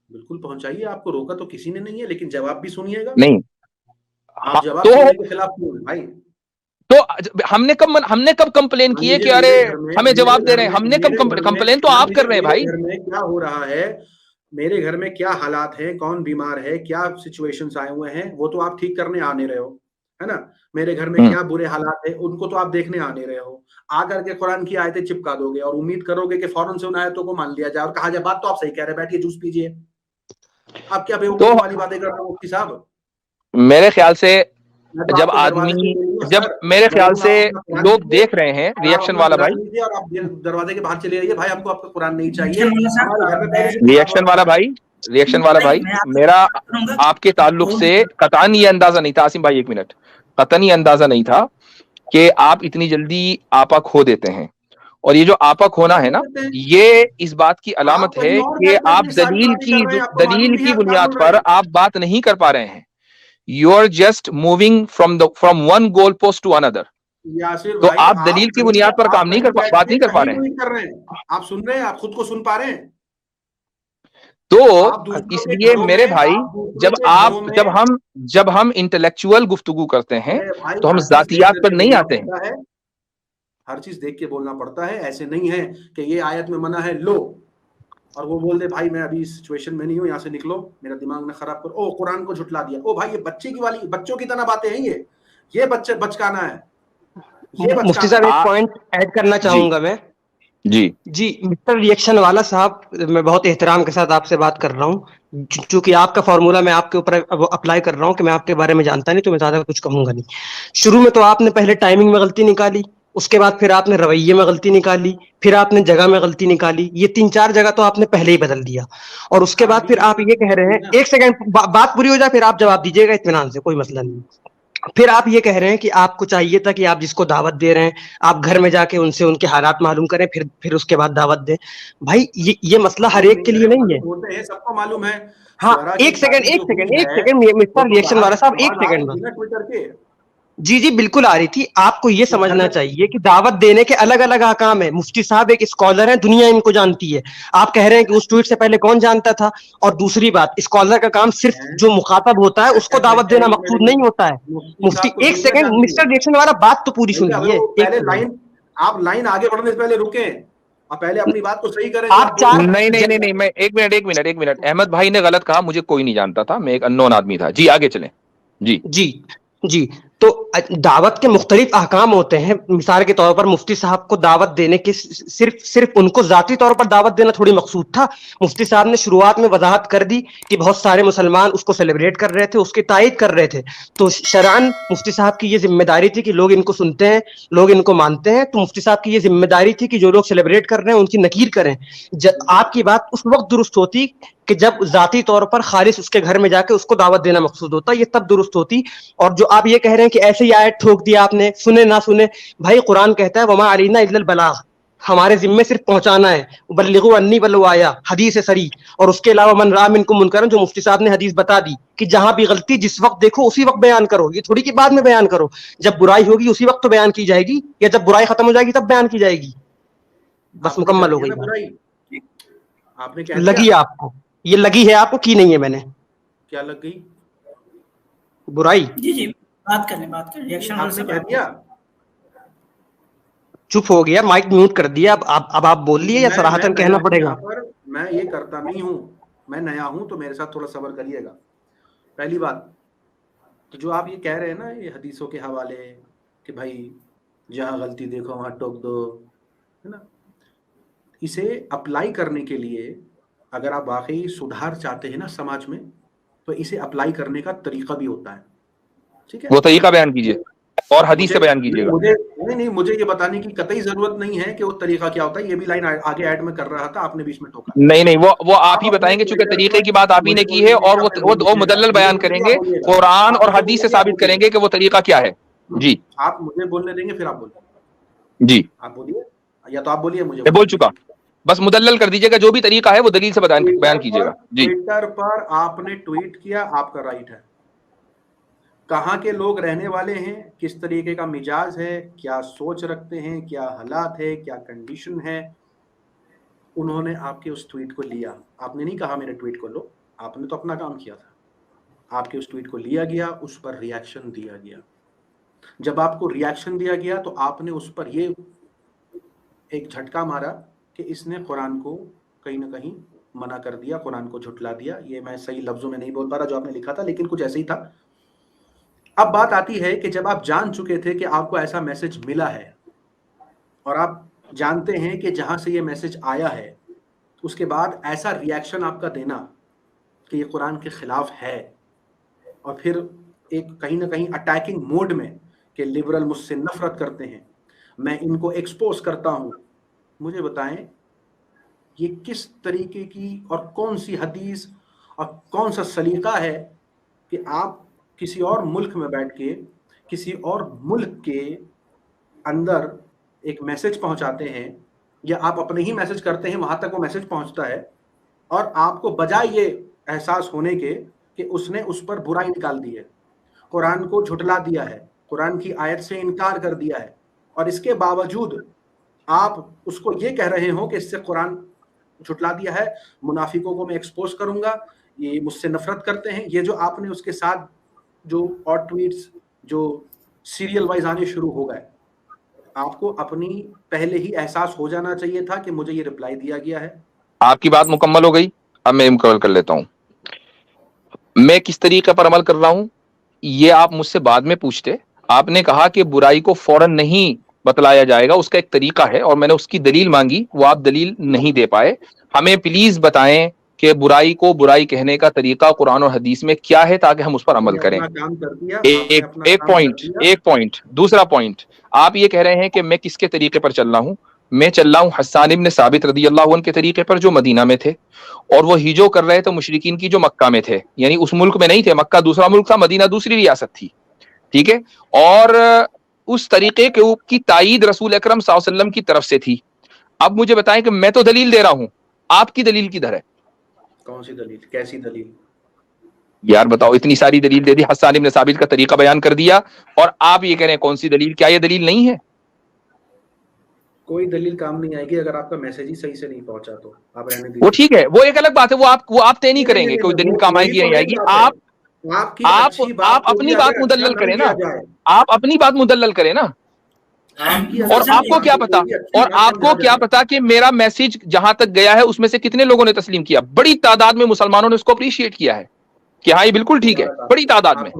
بالکل پہنچائیے, آپ کو روکا تو کسی نے نہیں ہے, لیکن جواب بھی سنیے گا. نہیں آپ جواب سننے کے خلاف کیوں ہیں بھائی؟ تو ہم نے کب کمپلین کی ہے کہ ارے ہمیں جواب دے رہے ہیں؟ ہم نے کب کمپلین تو آپ کر رہے ہیں بھائی. گھر میں کیا ہو رہا ہے, میرے گھر میں کیا حالات ہیں, کون بیمار ہے, کیا سچویشنز آئے ہوئے ہیں, وہ تو آپ ٹھیک کرنے آنے رہے ہو, ہے نا. میرے گھر میں کیا برے حالات ہیں, ان کو تو آپ دیکھنے آنے رہے ہو. آ کر کے قرآن کی آیتیں چپکا دو گے اور امید کرو گے کہ فوراً سے ان آیتوں کو مان لیا جائے اور کہا جائے بات تو آپ صحیح کہہ رہے ہیں, بیٹھیے جوس پیجیے. آپ کیا بیوقوفی والی باتیں کر رہے ہو مفتی صاحب؟ میرے خیال سے جب آدمی, جب میرے خیال سے لوگ دیکھ رہے ہیں ریئیکشن والا بھائی, اور آپ دروازے کے باہر چلے جائیے, بھائی ہم کو آپ کا قرآن نہیں چاہیے. ریئیکشن والا بھائی, میرا آپ کے تعلق سے قطعاً یہ اندازہ نہیں تھا. عاصم بھائی ایک منٹ, قطعاً یہ اندازہ نہیں تھا کہ آپ اتنی جلدی آپا کھو دیتے ہیں. اور یہ جو آپا کھونا ہے نا, یہ اس بات کی علامت ہے کہ آپ دلیل کی بنیاد پر آپ بات نہیں کر پا رہے ہیں. You are just moving from one goal post to another. تو آپ دلیل کی بنیاد پر بات نہیں کر پا رہے ہیں. آپ سن رہے ہیں, آپ خود کو سن پا رہے ہیں. تو اس لیے میرے بھائی, جب ہم انٹلیکچوئل گفتگو کرتے ہیں تو ہم ذاتیات پر نہیں آتے ہیں. ہر چیز دیکھ کے بولنا پڑتا ہے. ایسے نہیں ہے کہ یہ آیت میں منع ہے لو اور وہ بول دے بھائی میں ابھی اس سچویشن میں نہیں ہوں, یہاں سے نکلو, میرا دماغ نہ خراب کرو, او قرآن کو جھٹلا دیا, او بھائی یہ بچوں کی طرح باتیں ہیں, یہ بچکانا ہے. مفتی صاحب ایک پوائنٹ ایڈ کرنا چاہوں گا میں. جی مسٹر ریئیکشن والا صاحب, میں بہت احترام کے ساتھ آپ سے بات کر رہا ہوں, چونکہ آپ کا فارمولا میں آپ کے اوپر اپلائی کر رہا ہوں کہ میں آپ کے بارے میں جانتا نہیں تو میں زیادہ کچھ کہوں گا نہیں. شروع میں تو آپ نے پہلے ٹائمنگ میں غلطی نکالی, اس کے بعد پھر آپ نے رویے میں غلطی نکالی, پھر آپ نے جگہ میں غلطی نکالی. یہ 3-4 جگہ تو آپ نے پہلے ہی بدل دیا, اور اس کے بعد پھر آپ یہ کہہ رہے ہیں, ایک سیکنڈ بات پوری ہو جائے پھر آپ جواب دیجیے گا اطمینان سے, کوئی مسئلہ نہیں. پھر آپ یہ کہہ رہے ہیں کہ آپ کو چاہیے تھا کہ آپ جس کو دعوت دے رہے ہیں آپ گھر میں جا کے ان سے ان کے حالات معلوم کریں, پھر اس کے بعد دعوت دیں. بھائی یہ مسئلہ ہر ایک کے لیے نہیں ہے. سب کو معلوم ہے. ہاں ایک سیکنڈ مسٹر ریئیکشن والا صاحب, ایک سیکنڈ. جی بالکل آ رہی تھی. آپ کو یہ سمجھنا چاہیے کہ دعوت دینے کے الگ الگ احکام ہیں. مفتی صاحب ایک اسکالر ہیں, دنیا ان کو جانتی ہے. آپ کہہ رہے ہیں کہ اس ٹویٹ سے پہلے کون جانتا تھا. اور دوسری بات, اسکالر کا کام صرف جو مخاطب ہوتا ہے اس کو دعوت دینا مقصود نہیں ہوتا ہے. مفتی ایک سیکنڈ مسٹر ریئیکشن والا بات تو پوری سنیے. آپ لائن آگے بڑھنے سے پہلے رکیں. آپ پہلے اپنی بات کو صحیح کریں. نہیں میں ایک منٹ احمد بھائی نے غلط کہا, مجھے کوئی نہیں جانتا تھا, میں ایک اننون آدمی تھا. جی آگے چلیں. جی تو دعوت کے مختلف احکام ہوتے ہیں. مثال کے طور پر مفتی صاحب کو دعوت دینے کی صرف ان کو ذاتی طور پر دعوت دینا تھوڑی مقصود تھا. مفتی صاحب نے شروعات میں وضاحت کر دی کہ بہت سارے مسلمان اس کو سیلیبریٹ کر رہے تھے, اس کی تائید کر رہے تھے. تو شرعاً مفتی صاحب کی یہ ذمہ داری تھی کہ لوگ ان کو سنتے ہیں, لوگ ان کو مانتے ہیں. تو مفتی صاحب کی یہ ذمہ داری تھی کہ جو لوگ سیلیبریٹ کر رہے ہیں ان کی نکیر کریں. آپ کی بات اس وقت درست ہوتی کہ جب ذاتی طور پر خالص اس کے گھر میں جا کے اس کو دعوت دینا مقصود ہوتا, یہ تب درست ہوتی. اور جو آپ یہ کہہ رہے ہیں کہ ایسے ہی آیت ٹھوک دیا آپ نے, سنے نہ سنے, بھائی قرآن کہتا ہے وما علینا الا البلاغ, ہمارے ذمے صرف پہنچانا ہے. بلغوا انی ولو آیا, حدیث سری. اور اس کے علاوہ من رأى منکم منکرا, جو مفتی صاحب نے حدیث بتا دی کہ جہاں بھی غلطی جس وقت دیکھو اسی وقت بیان کرو. یہ تھوڑی کہ بعد میں بیان کرو, جب برائی ہوگی اسی وقت تو بیان کی جائے گی, یا جب برائی ختم ہو جائے گی تب بیان کی جائے گی. بس مکمل ہو گئی. آپ نے لگی آپ کو, یہ لگی ہے آپ کو کی نہیں ہے, میں نے کیا لگ گئی برائی. جی بات کریں ریئیکشن سے کہہ دیا, چپ ہو گیا, مائک میوٹ کر دیا. اب آپ بول لیے یا صراحتاً کہنا پڑے گا؟ میں یہ کرتا نہیں ہوں, میں نیا ہوں تو میرے ساتھ تھوڑا صبر کریے گا. پہلی بات جو آپ یہ کہہ رہے ہیں نا, یہ حدیثوں کے حوالے کہ بھائی جہاں غلطی دیکھو وہاں ٹوک دو, ہے نا, اسے اپلائی کرنے کے لیے اگر آپ واقعی سدھار چاہتے ہیں نا سماج میں, تو اسے اپلائی کرنے کا طریقہ بھی ہوتا ہے. ٹھیک ہے, وہ طریقہ بیان کیجیے اور حدیث سے بیان کیجیے گا. نہیں, مجھے یہ بتانے کی قطعی ضرورت نہیں ہے کہ وہ طریقہ کیا ہوتا ہے. یہ بھی لائن آگے ایڈ میں کر رہا تھا, آپ نے بیچ میں ٹوکا. نہیں وہ آپ ہی بتائیں گے, چونکہ طریقے کی بات آپ ہی نے کی ہے, اور وہ مدلل بیان کریں گے, قرآن اور حدیث سے ثابت کریں گے کہ وہ طریقہ کیا ہے. جی آپ مجھے بولنے دیں گے, پھر آپ بولیں. جی آپ بولیے, یا تو آپ بولیے, مجھے بول چکا. بس مدلل کر دیجیے گا, جو بھی طریقہ ہے وہ دلیل سے بیان کیجیے گا. جی ٹویٹر پر آپ نے ٹویٹ کیا, آپ کا رائٹ ہے. کہاں کے لوگ رہنے والے ہیں, کس طریقے کا مزاج ہے, کیا سوچ رکھتے ہیں, کیا حالات ہے, کیا کنڈیشن ہے, انہوں نے آپ کے اس ٹویٹ کو لیا. آپ نے نہیں کہا میرے ٹویٹ کو لو, آپ نے تو اپنا کام کیا تھا. آپ کے اس ٹویٹ کو لیا گیا, اس پر ریاکشن دیا گیا. جب آپ کو ریاکشن دیا گیا تو آپ نے اس پر یہ ایک جھٹکا مارا کہ اس نے قرآن کو کہیں نہ کہیں منع کر دیا, قرآن کو جھٹلا دیا. یہ میں صحیح لفظوں میں نہیں بول پا رہا جو آپ نے لکھا تھا, لیکن کچھ ایسے ہی تھا. اب بات آتی ہے کہ جب آپ جان چکے تھے کہ آپ کو ایسا میسج ملا ہے, اور آپ جانتے ہیں کہ جہاں سے یہ میسج آیا ہے, اس کے بعد ایسا ریاکشن آپ کا دینا کہ یہ قرآن کے خلاف ہے, اور پھر ایک کہیں نہ کہیں اٹیکنگ موڈ میں کہ لبرل مجھ سے نفرت کرتے ہیں, میں ان کو ایکسپوز کرتا ہوں. مجھے بتائیں یہ کس طریقے کی اور کون سی حدیث اور کون سا سلیقہ ہے کہ آپ کسی اور ملک میں بیٹھ کے کسی اور ملک کے اندر ایک میسج پہنچاتے ہیں, یا آپ اپنے ہی میسج کرتے ہیں, وہاں تک وہ میسج پہنچتا ہے, اور آپ کو بجائے یہ احساس ہونے کے کہ اس نے اس پر برائی نکال دی ہے, قرآن کو جھٹلا دیا ہے, قرآن کی آیت سے انکار کر دیا ہے, اور اس کے باوجود آپ اس کو یہ کہہ رہے ہو کہ اس سے قرآن جھٹلا دیا ہے, منافقوں کو میں ایکسپوز کروں گا, یہ مجھ سے نفرت کرتے ہیں. یہ جو آپ نے اس کے ساتھ جو اور ٹویٹس جو سیریل وائز آنے شروع ہو گئے, آپ کو اپنی پہلے ہی احساس ہو جانا چاہیے تھا کہ مجھے یہ رپلائی دیا گیا ہے. آپ کی بات مکمل ہو گئی, اب میں مکمل کر لیتا ہوں. میں کس طریقے پر عمل کر رہا ہوں یہ آپ مجھ سے بعد میں پوچھتے. آپ نے کہا کہ برائی کو فوراً نہیں بتلایا جائے گا, اس کا ایک طریقہ ہے, اور میں نے اس کی دلیل مانگی, وہ آپ دلیل نہیں دے پائے. ہمیں پلیز بتائیں کہ برائی کو برائی کہنے کا طریقہ قرآن اور حدیث میں کیا ہے, تاکہ ہم اس پر عمل کریں. ایک پوائنٹ. دوسرا پوائنٹ, آپ یہ کہہ رہے ہیں کہ میں کس کے طریقے پر چل رہا ہوں. میں چل رہا ہوں حسان ابن ثابت رضی اللہ عنہ کے طریقے پر, جو مدینہ میں تھے, اور وہ ہجو کر رہے تھے مشرکین کی جو مکہ میں تھے. یعنی اس ملک میں نہیں تھے, مکہ دوسرا ملک تھا, مدینہ دوسری ریاست تھی. ٹھیک ہے, اور اس طریقے کی تائید رسول اکرم صلی اللہ علیہ وسلم کی طرف سے تھی. اب مجھے بتائیں کہ میں تو دلیل دے رہا ہوں, آپ کی دلیل کدھر ہے؟ کون سی دلیل, کیسی دلیل؟ یار بتاؤ, اتنی ساری دلیل دے دی, حسان ابن ثابت کا طریقہ بیان کر دیا, اور آپ یہ کہہ رہے ہیں کون سی دلیل؟ کیا یہ دلیل نہیں ہے؟ کوئی دلیل کام نہیں آئے گی اگر آپ کا میسج ہی صحیح سے نہیں پہنچا تو. آپ رہنے دیجیے, وہ ٹھیک ہے, وہ ایک الگ بات ہے, وہ آپ طے نہیں کریں گے کوئی دلیل کام آئے گی نہیں آئے گی. آپ اپنی بات مدلل کریں نا, آپ اپنی بات مدلل کریں نا. اور آپ کو کیا پتا، اور آپ کو کیا پتا کہ میرا میسج جہاں تک گیا ہے اس میں سے کتنے لوگوں نے تسلیم کیا؟ بڑی تعداد میں مسلمانوں نے اس کو اپریشیٹ کیا ہے کہ ہاں یہ بالکل ٹھیک ہے، بڑی تعداد میں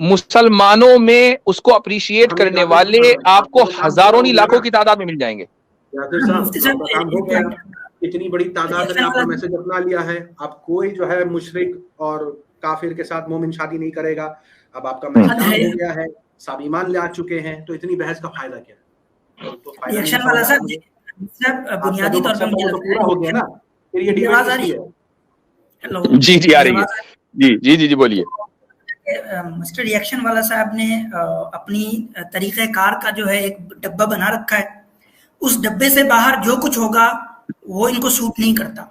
مسلمانوں میں اس کو اپریشیٹ کرنے والے آپ کو ہزاروں نہیں لاکھوں کی تعداد میں مل جائیں گے۔ اتنی بڑی تعداد نے آپ کا میسج اپنا لیا ہے، اب کوئی جو ہے مشرک اور کافر کے ساتھ مومن شادی نہیں کرے گا، اب آپ کا میسج ہو گیا ہے، سب ایمان لے آ چکے ہیں، تو اتنی بحث کا فائدہ کیا ہے؟ ریئیکشن والا صاحب بنیادی طور پر مجھے پورا ہو گیا نا، پھر یہ ڈیبیٹ کس لیے ہے؟ جی جی آ رہی ہے، جی جی جی جی بولیے۔ مسٹر ریئیکشن والا صاحب نے اپنی طریقہ کار کا جو ہے ایک ڈبہ بنا رکھا ہے، اس ڈبے سے باہر جو کچھ ہوگا وہ ان کو سوٹ نہیں کرتا،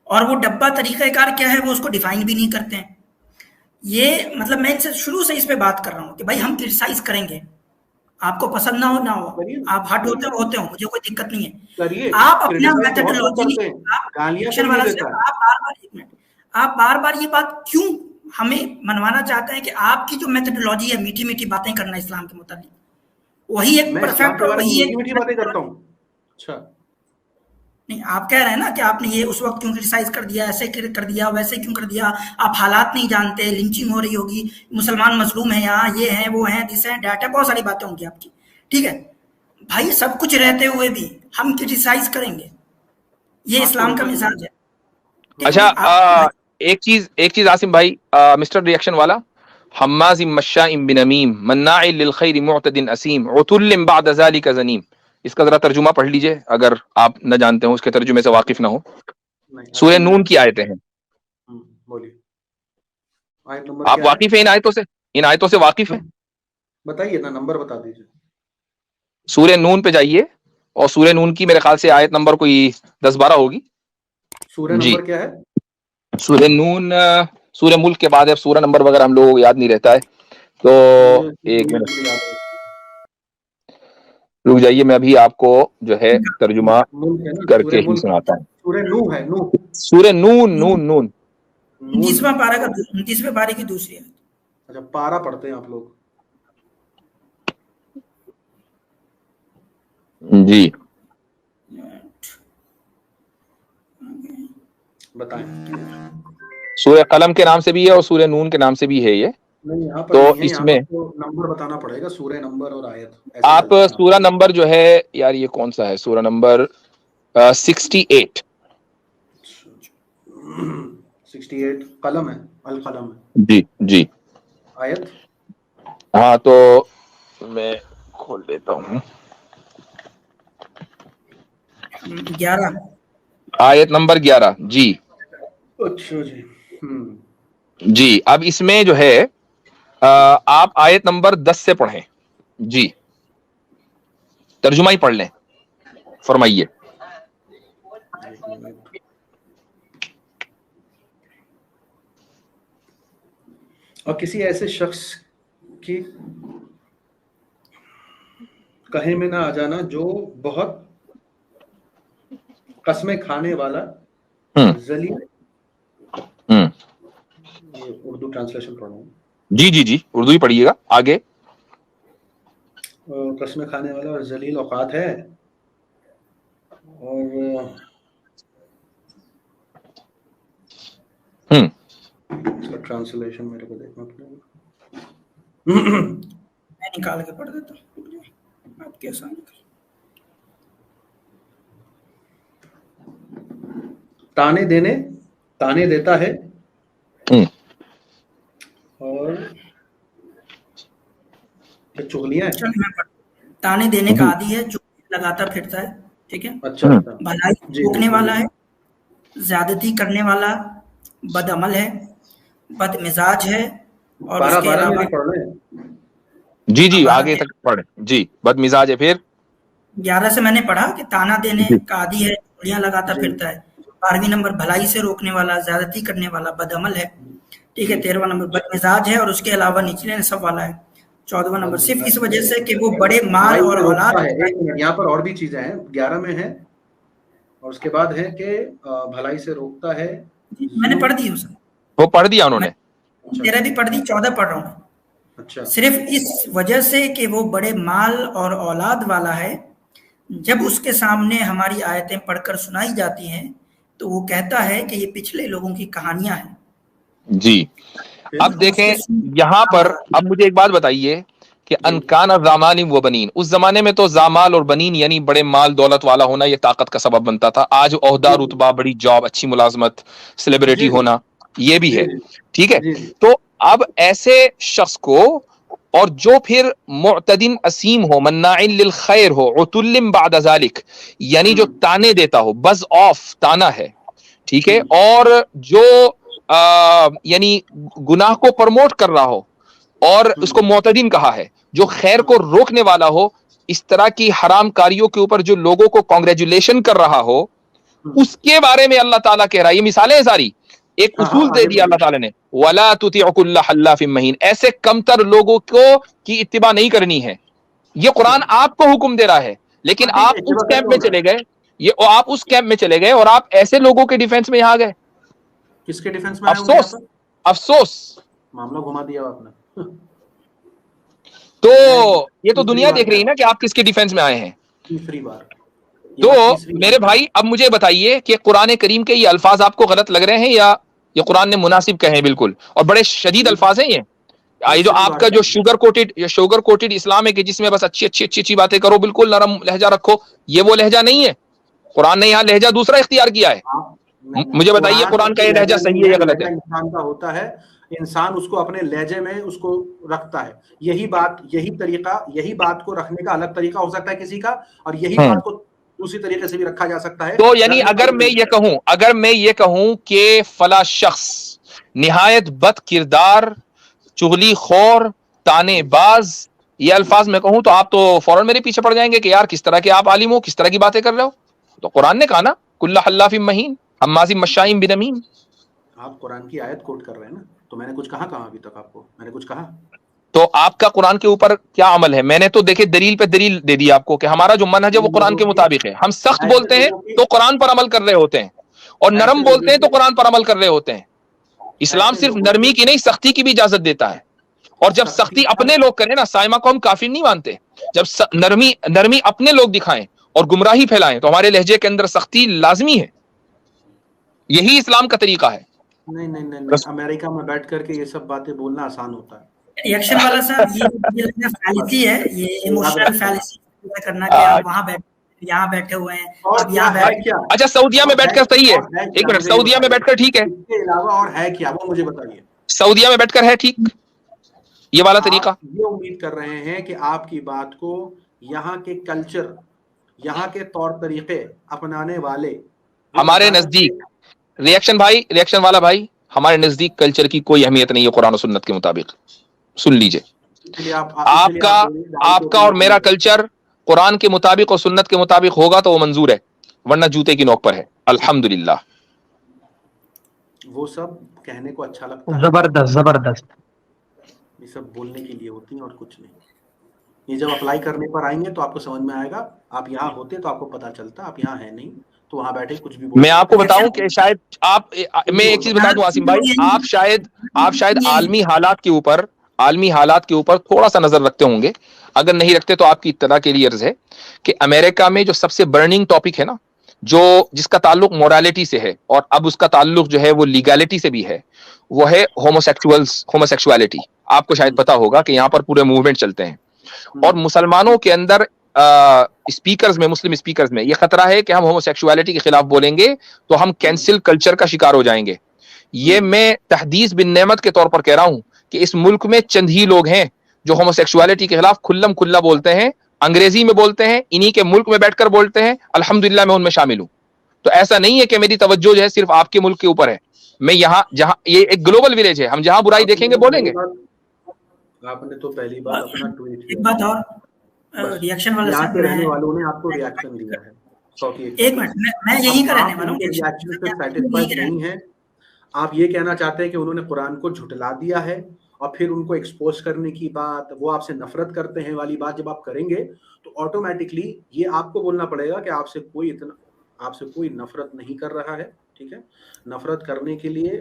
اور وہ ڈبہ طریقہ کار کیا ہے وہ اس کو ڈیفائن بھی نہیں کرتے ہیں۔ یہ مطلب میں شروع سے اس پہ بات کر رہا ہوں کہ بھائی ہم کرٹیسائز کریں گے، آپ کو پسند نہ ہو، آپ ہٹ ہوتے ہو، مجھے کوئی دقت نہیں ہے، آپ اپنا میتھڈولوجی، آپ بار بار یہ بات کیوں ہمیں منوانا چاہتے ہیں کہ آپ کی جو میتھڈولوجی ہے میٹھی میٹھی باتیں کرنا اسلام کے متعلق، وہی ایک پرفیکٹ اور وہی ایک میٹھی باتیں کرتا ہوں؟ اچھا نہیں، آپ کہہ رہے ہیں نا کہ آپ نے یہ اس وقت کیوں کرٹیسائز کر دیا، ایسے کر دیا، ویسے کیوں کر دیا، آپ حالات نہیں جانتے، لنچنگ ہو رہی ہوگی، مسلمان مظلوم ہیں یہاں، یہ ہیں وہ ہیں، دس ہیں ڈیٹ ہے، بہت ساری باتیں ہوں گی آپ کی، ٹھیک ہے بھائی، سب کچھ رہتے ہوئے بھی ہم کرٹیسائز کریں گے، یہ اسلام کا مزاج ہے۔ اچھا ایک چیز عاصم بھائی، مسٹر ریئیکشن والا، حماز مشاء بنمیم مناع للخیر معتد اثیم عتل بعد ذلک زنیم، اس کا ذرا ترجمہ پڑھ لیجئے اگر آپ نہ جانتے ہوں، اس کے ترجمے سے واقف نہ ہو۔ سورہ نون کی آیتیں ہیں، آپ واقف ہیں ان آیتوں سے واقف ہیں؟ بتائیے نا، نمبر بتا دیجئے۔ سورہ نون پہ جائیے، اور سورہ نون کی میرے خیال سے آیت نمبر کوئی 10-12 ہوگی۔ سورہ نمبر کیا ہے؟ سورہ نون، سورہ ملک کے بعد ہے، سورہ نمبر وغیرہ ہم لوگوں کو یاد نہیں رہتا ہے، تو ایک منٹ رک جائیے، میں ابھی آپ کو جو ہے ترجمہ کر کے ہی سناتا ہوں۔ سورہ نون نون نون 29ویں پارے کی دوسری آیت۔ اچھا پارا پڑھتے ہیں آپ لوگ؟ جی بتائیں۔ سورہ قلم کے نام سے بھی ہے اور سورہ نون کے نام سے بھی ہے یہ، تو اس میں نمبر بتانا پڑے گا، سورہ نمبر اور آیت۔ آپ سورہ نمبر جو ہے یار یہ کون سا ہے، سورہ نمبر 68 قلم ہے، القلم ہے، جی جی آیت، ہاں تو میں کھول دیتا ہوں، 11 آیت نمبر 11 جی۔ اچھا جی جی اب اس میں جو ہے آپ آیت نمبر 10 سے پڑھیں جی، ترجمہ ہی پڑھ لیں، فرمائیے۔ اور کسی ایسے شخص کی کہیں میں نہ آ جانا جو بہت قسمیں کھانے والا ذلیل، یہ اردو ٹرانسلیشن پڑھ رہا ہوں۔ جی جی جی اردو ہی پڑھیے گا آگے۔ قسمیں کھانے والا اور ذلیل اوقات ہے، اور اس کا ٹرانسلیشن میرے کو دیکھنا پڑے گا، میں نکال کے پڑھ دیتا ہوں، آپ کے سامنے۔ تانے دیتا ہے اور چغلیاں ہیں، تانے دینے کا عادی ہے، چغلی لگاتا پھرتا ہے، ٹھیک ہے، بھلائی روکنے والا ہے، زیادتی کرنے والا، بد عمل ہے، بد مزاج ہے، اور اس کے علاوہ جی جی آگے تک پڑھ جی، بد مزاج ہے۔ پھر 11 سے میں نے پڑھا کہ تانا دینے کا عادی ہے، چغلیاں لگاتا پھرتا ہے، 12ویں نمبر بھلائی سے روکنے والا، زیادتی کرنے والا، بد عمل ہے، ٹھیک ہے، 13واں نمبر بد مزاج ہے اور اس کے علاوہ نچلے نسب والا ہے، 14واں نمبر صرف اس وجہ سے کہ وہ بڑے مال اور اولاد ہے۔ یہاں پر اور بھی چیزیں ہیں، 11 میں ہے، اور اس کے بعد ہے کہ بھلائی سے روکتا ہے، میں نے پڑھ دی اسے، وہ پڑھ دیا انہوں نے، 13 بھی پڑھ دی، 14 پڑھ رہا ہوں۔ اچھا صرف اس وجہ سے کہ وہ بڑے مال اور اولاد والا ہے، جب اس کے سامنے ہماری آیتیں پڑھ کر سنائی جاتی ہیں تو وہ کہتا ہے کہ یہ پچھلے لوگوں کی کہانیاں ہیں۔ جی اب دیکھیں یہاں پر، اب مجھے ایک بات بتائیے کہ انکان زامان و بنین، اس زمانے میں تو زامال اور بنین یعنی بڑے مال دولت والا ہونا یہ طاقت کا سبب بنتا تھا. آج عہدہ، رتبہ، بڑی جاب، اچھی ملازمت، سیلیبریٹی ہونا یہ بھی ہے. ٹھیک ہے، تو اب ایسے شخص کو، اور جو پھر معتدن اسیم ہو، مناع للخیر ہو، عتل بعد ذالک یعنی جو تانے دیتا ہو، بز آف تانا ہے، ٹھیک ہے، اور جو یعنی گناہ کو پرموٹ کر رہا ہو اور اس کو معتدین کہا ہے، جو خیر کو روکنے والا ہو، اس طرح کی حرام کاریوں کے اوپر جو لوگوں کو کانگریچولیشن کر رہا ہو، اس کے بارے میں اللہ تعالیٰ کہہ رہا ہے. یہ مثالیں ہیں ساری، ایک اصول دے دیا اللہ تعالیٰ نے، وَلَا تُطِعْ كُلَّ حَلَّافٍ مَّهِينٍ، ایسے کمتر لوگوں کو کی اتباع نہیں کرنی ہے. یہ قرآن آپ کو حکم دے رہا ہے، لیکن آپ اس کیمپ میں چلے گئے، یہ آپ اس کیمپ میں چلے گئے اور آپ ایسے لوگوں کے ڈیفنس میں یہاں گئے. کس کے ڈیفنس میں؟ افسوس، افسوس، معاملہ گھما دیا آپ نے. تو یہ تو دنیا دیکھ رہی ہے نا کہ آپ کس کے ڈیفنس میں آئے ہیں. تیسری بار. تو میرے بھائی اب مجھے بتائیے کہ قرآن کریم کے یہ الفاظ آپ کو غلط لگ رہے ہیں یا یہ قرآن نے مناسب کہے؟ بالکل، اور بڑے شدید الفاظ ہیں یہ جو آپ کا جو شوگر کوٹڈ اسلام ہے کہ جس میں بس اچھی باتیں کرو، بالکل نرم لہجہ رکھو، یہ وہ لہجہ نہیں ہے. قرآن نے یہاں لہجہ دوسرا اختیار کیا ہے. مجھے بتائیے قرآن کا یہ لہجہ صحیح ہے یا غلط ہے؟ انسان کا ہوتا ہے، انسان اس کو اپنے لہجے میں اس کو رکھتا ہے. یہی بات، یہی طریقہ، یہی بات کو رکھنے کا الگ طریقہ ہو سکتا ہے کسی کا، اور یہی بات کو دوسری طریقے سے بھی رکھا جا سکتا ہے. تو یعنی اگر میں یہ کہوں کہ فلاں شخص نہایت بد کردار، چغلی خور، تانے باز، یہ الفاظ میں کہوں تو آپ تو فوراً میرے پیچھے پڑ جائیں گے کہ یار کس طرح کے آپ عالم ہو، کس طرح کی باتیں کر رہے ہو. تو قرآن نے کہا نا کل حلاف مہین حماز مشاء بنمیم. آپ قرآن کی آیت کوٹ کر رہے ہیں نا، تو میں نے کچھ کہا ابھی تک آپ کو؟ میں نے کچھ کہا؟ تو آپ کا قرآن کے اوپر کیا عمل ہے؟ میں نے تو دیکھے دلیل پہ دلیل دے دی آپ کو کہ ہمارا جو منہج ہے وہ قرآن کے مطابق ہے. ہم سخت بولتے ہیں تو قرآن پر عمل کر رہے ہوتے ہیں، اور نرم بولتے ہیں تو قرآن پر عمل کر رہے ہوتے ہیں. اسلام صرف نرمی کی نہیں، سختی کی بھی اجازت دیتا ہے. اور جب سختی اپنے لوگ کریں نا، سائمہ کو ہم کافر نہیں مانتے، جب نرمی اپنے لوگ دکھائیں اور گمراہی پھیلائیں تو ہمارے لہجے کے اندر سختی لازمی ہے. یہی اسلام کا طریقہ ہے. نہیں، امریکہ میں بیٹھ کر کے یہ سب باتیں بولنا آسان ہوتا ہے. ریئیکشن والا صاحب، یہ فیلسی ہے، یہ ایموشنل فیلسی کرنا کہ آپ وہاں یہاں بیٹھے ہوئے ہیں، اب یہاں بیٹھ. اچھا سعودیہ میں بیٹھ کر صحیح ہے، ایک منٹ، سعودیہ میں بیٹھ کر ٹھیک ہے، اس کے علاوہ اور ہے کیا وہ مجھے بتائیے. سعودیہ میں بیٹھ کر ہے ٹھیک یہ والا طریقہ. یہ امید کر رہے ہیں کہ آپ کی بات کو یہاں کے کلچر، یہاں کے طور طریقے اپنانے والے ہمارے نزدیک، ریئیکشن والا بھائی، ہمارے نزدیک کلچر کی کوئی اہمیت نہیں ہے قرآن و سنت کے مطابق. سن لیجئے، آپ کا اور میرا کلچر قرآن کے مطابق اور سنت کے مطابق ہوگا تو وہ منظور ہے، ورنہ جوتے کی نوک پر ہے. الحمدللہ. وہ سب کہنے کو اچھا لگتا ہے، زبردست. یہ سب بولنے کے لیے ہوتی ہیں اور کچھ نہیں. یہ جب اپلائی کرنے پر آئیں گے تو آپ کو سمجھ میں آئے گا. آپ یہاں ہوتے تو آپ کو پتا چلتا، آپ یہاں ہے نہیں تو وہاں بیٹھے کچھ بھی. میں آپ کو بتاؤں کہ شاید میں ایک چیز بتا دوں عاصم بھائی، آپ شاید عالمی حالات کے اوپر تھوڑا سا نظر رکھتے ہوں گے. اگر نہیں رکھتے تو آپ کی اطلاع کے لیے عرض ہے کہ امریکہ میں جو سب سے برننگ ٹاپک ہے نا، جس کا تعلق مورالٹی سے ہے، اور اب اس کا تعلق جو ہے وہ لیگالٹی سے بھی ہے، وہ ہے ہوموسیکسوالٹی. آپ کو شاید پتا ہوگا کہ یہاں پر پورے موومنٹ چلتے ہیں، اور مسلمانوں کے اندر مسلم اسپیکرز میں یہ خطرہ ہے کہ ہم ہوموسیکسوالٹی کے خلاف بولیں گے تو ہم کینسل کلچر کا شکار ہو جائیں گے. یہ میں تحدیث بن نعمت کے طور پر کہہ رہا ہوں کہ اس ملک میں چند ہی لوگ ہیں جو ہوموسیکسوالٹی کے خلاف کھلم کھلا بولتے ہیں، انگریزی میں بولتے ہیں، انہی کے ملک میں بیٹھ کر بولتے ہیں. الحمدللہ میں ان میں شامل ہوں. تو ایسا نہیں ہے کہ میری توجہ جو ہے صرف آپ کے ملک کے اوپر ہے. میں یہاں جہاں یہ ایک گلوبل ولیج ہے، ہم جہاں برائی دیکھیں گے بولیں گے. آپ نے تو پہلی بار اپنا ٹویٹ ایک بات اور، ریئیکشن والا یہاں کے رہنے والوں نے آپ کو ریئیکشن دیا ہے. ایک منٹ، میں یہی کا رہنے والا ہوں. ریئیکشن سے سیٹسفائیڈ نہیں ہے. آپ یہ کہنا چاہتے ہیں کہ انہوں نے قرآن کو جھٹلا دیا ہے، اور پھر ان کو ایکسپوز کرنے کی بات، وہ آپ سے نفرت کرتے ہیں والی بات جب آپ کریں گے تو آٹومیٹکلی یہ آپ کو بولنا پڑے گا کہ آپ سے کوئی نفرت نہیں کر رہا ہے. ٹھیک ہے، نفرت کرنے کے لیے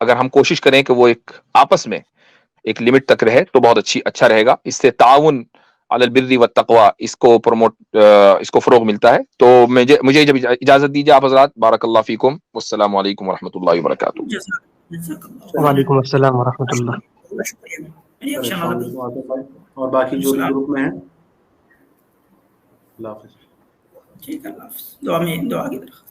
اگر ہم کوشش کریں کہ وہ ایک آپس میں ایک لمٹ تک رہے تو بہت اچھا رہے گا. اس سے تعاون علی البر والتقوی اس کو فروغ ملتا ہے. تو مجھے جب اجازت دیجیے آپ حضرات, بارک اللہ فیکم, والسلام علیکم ورحمۃ اللہ وبرکاتہ. وعلیکم السلام ورحمۃ اللہ. اور باقی جو بھی گروپ میں ہیں, اللہ حافظ. ٹھیک ہے, اللہ حافظ. دعا کی درخواست.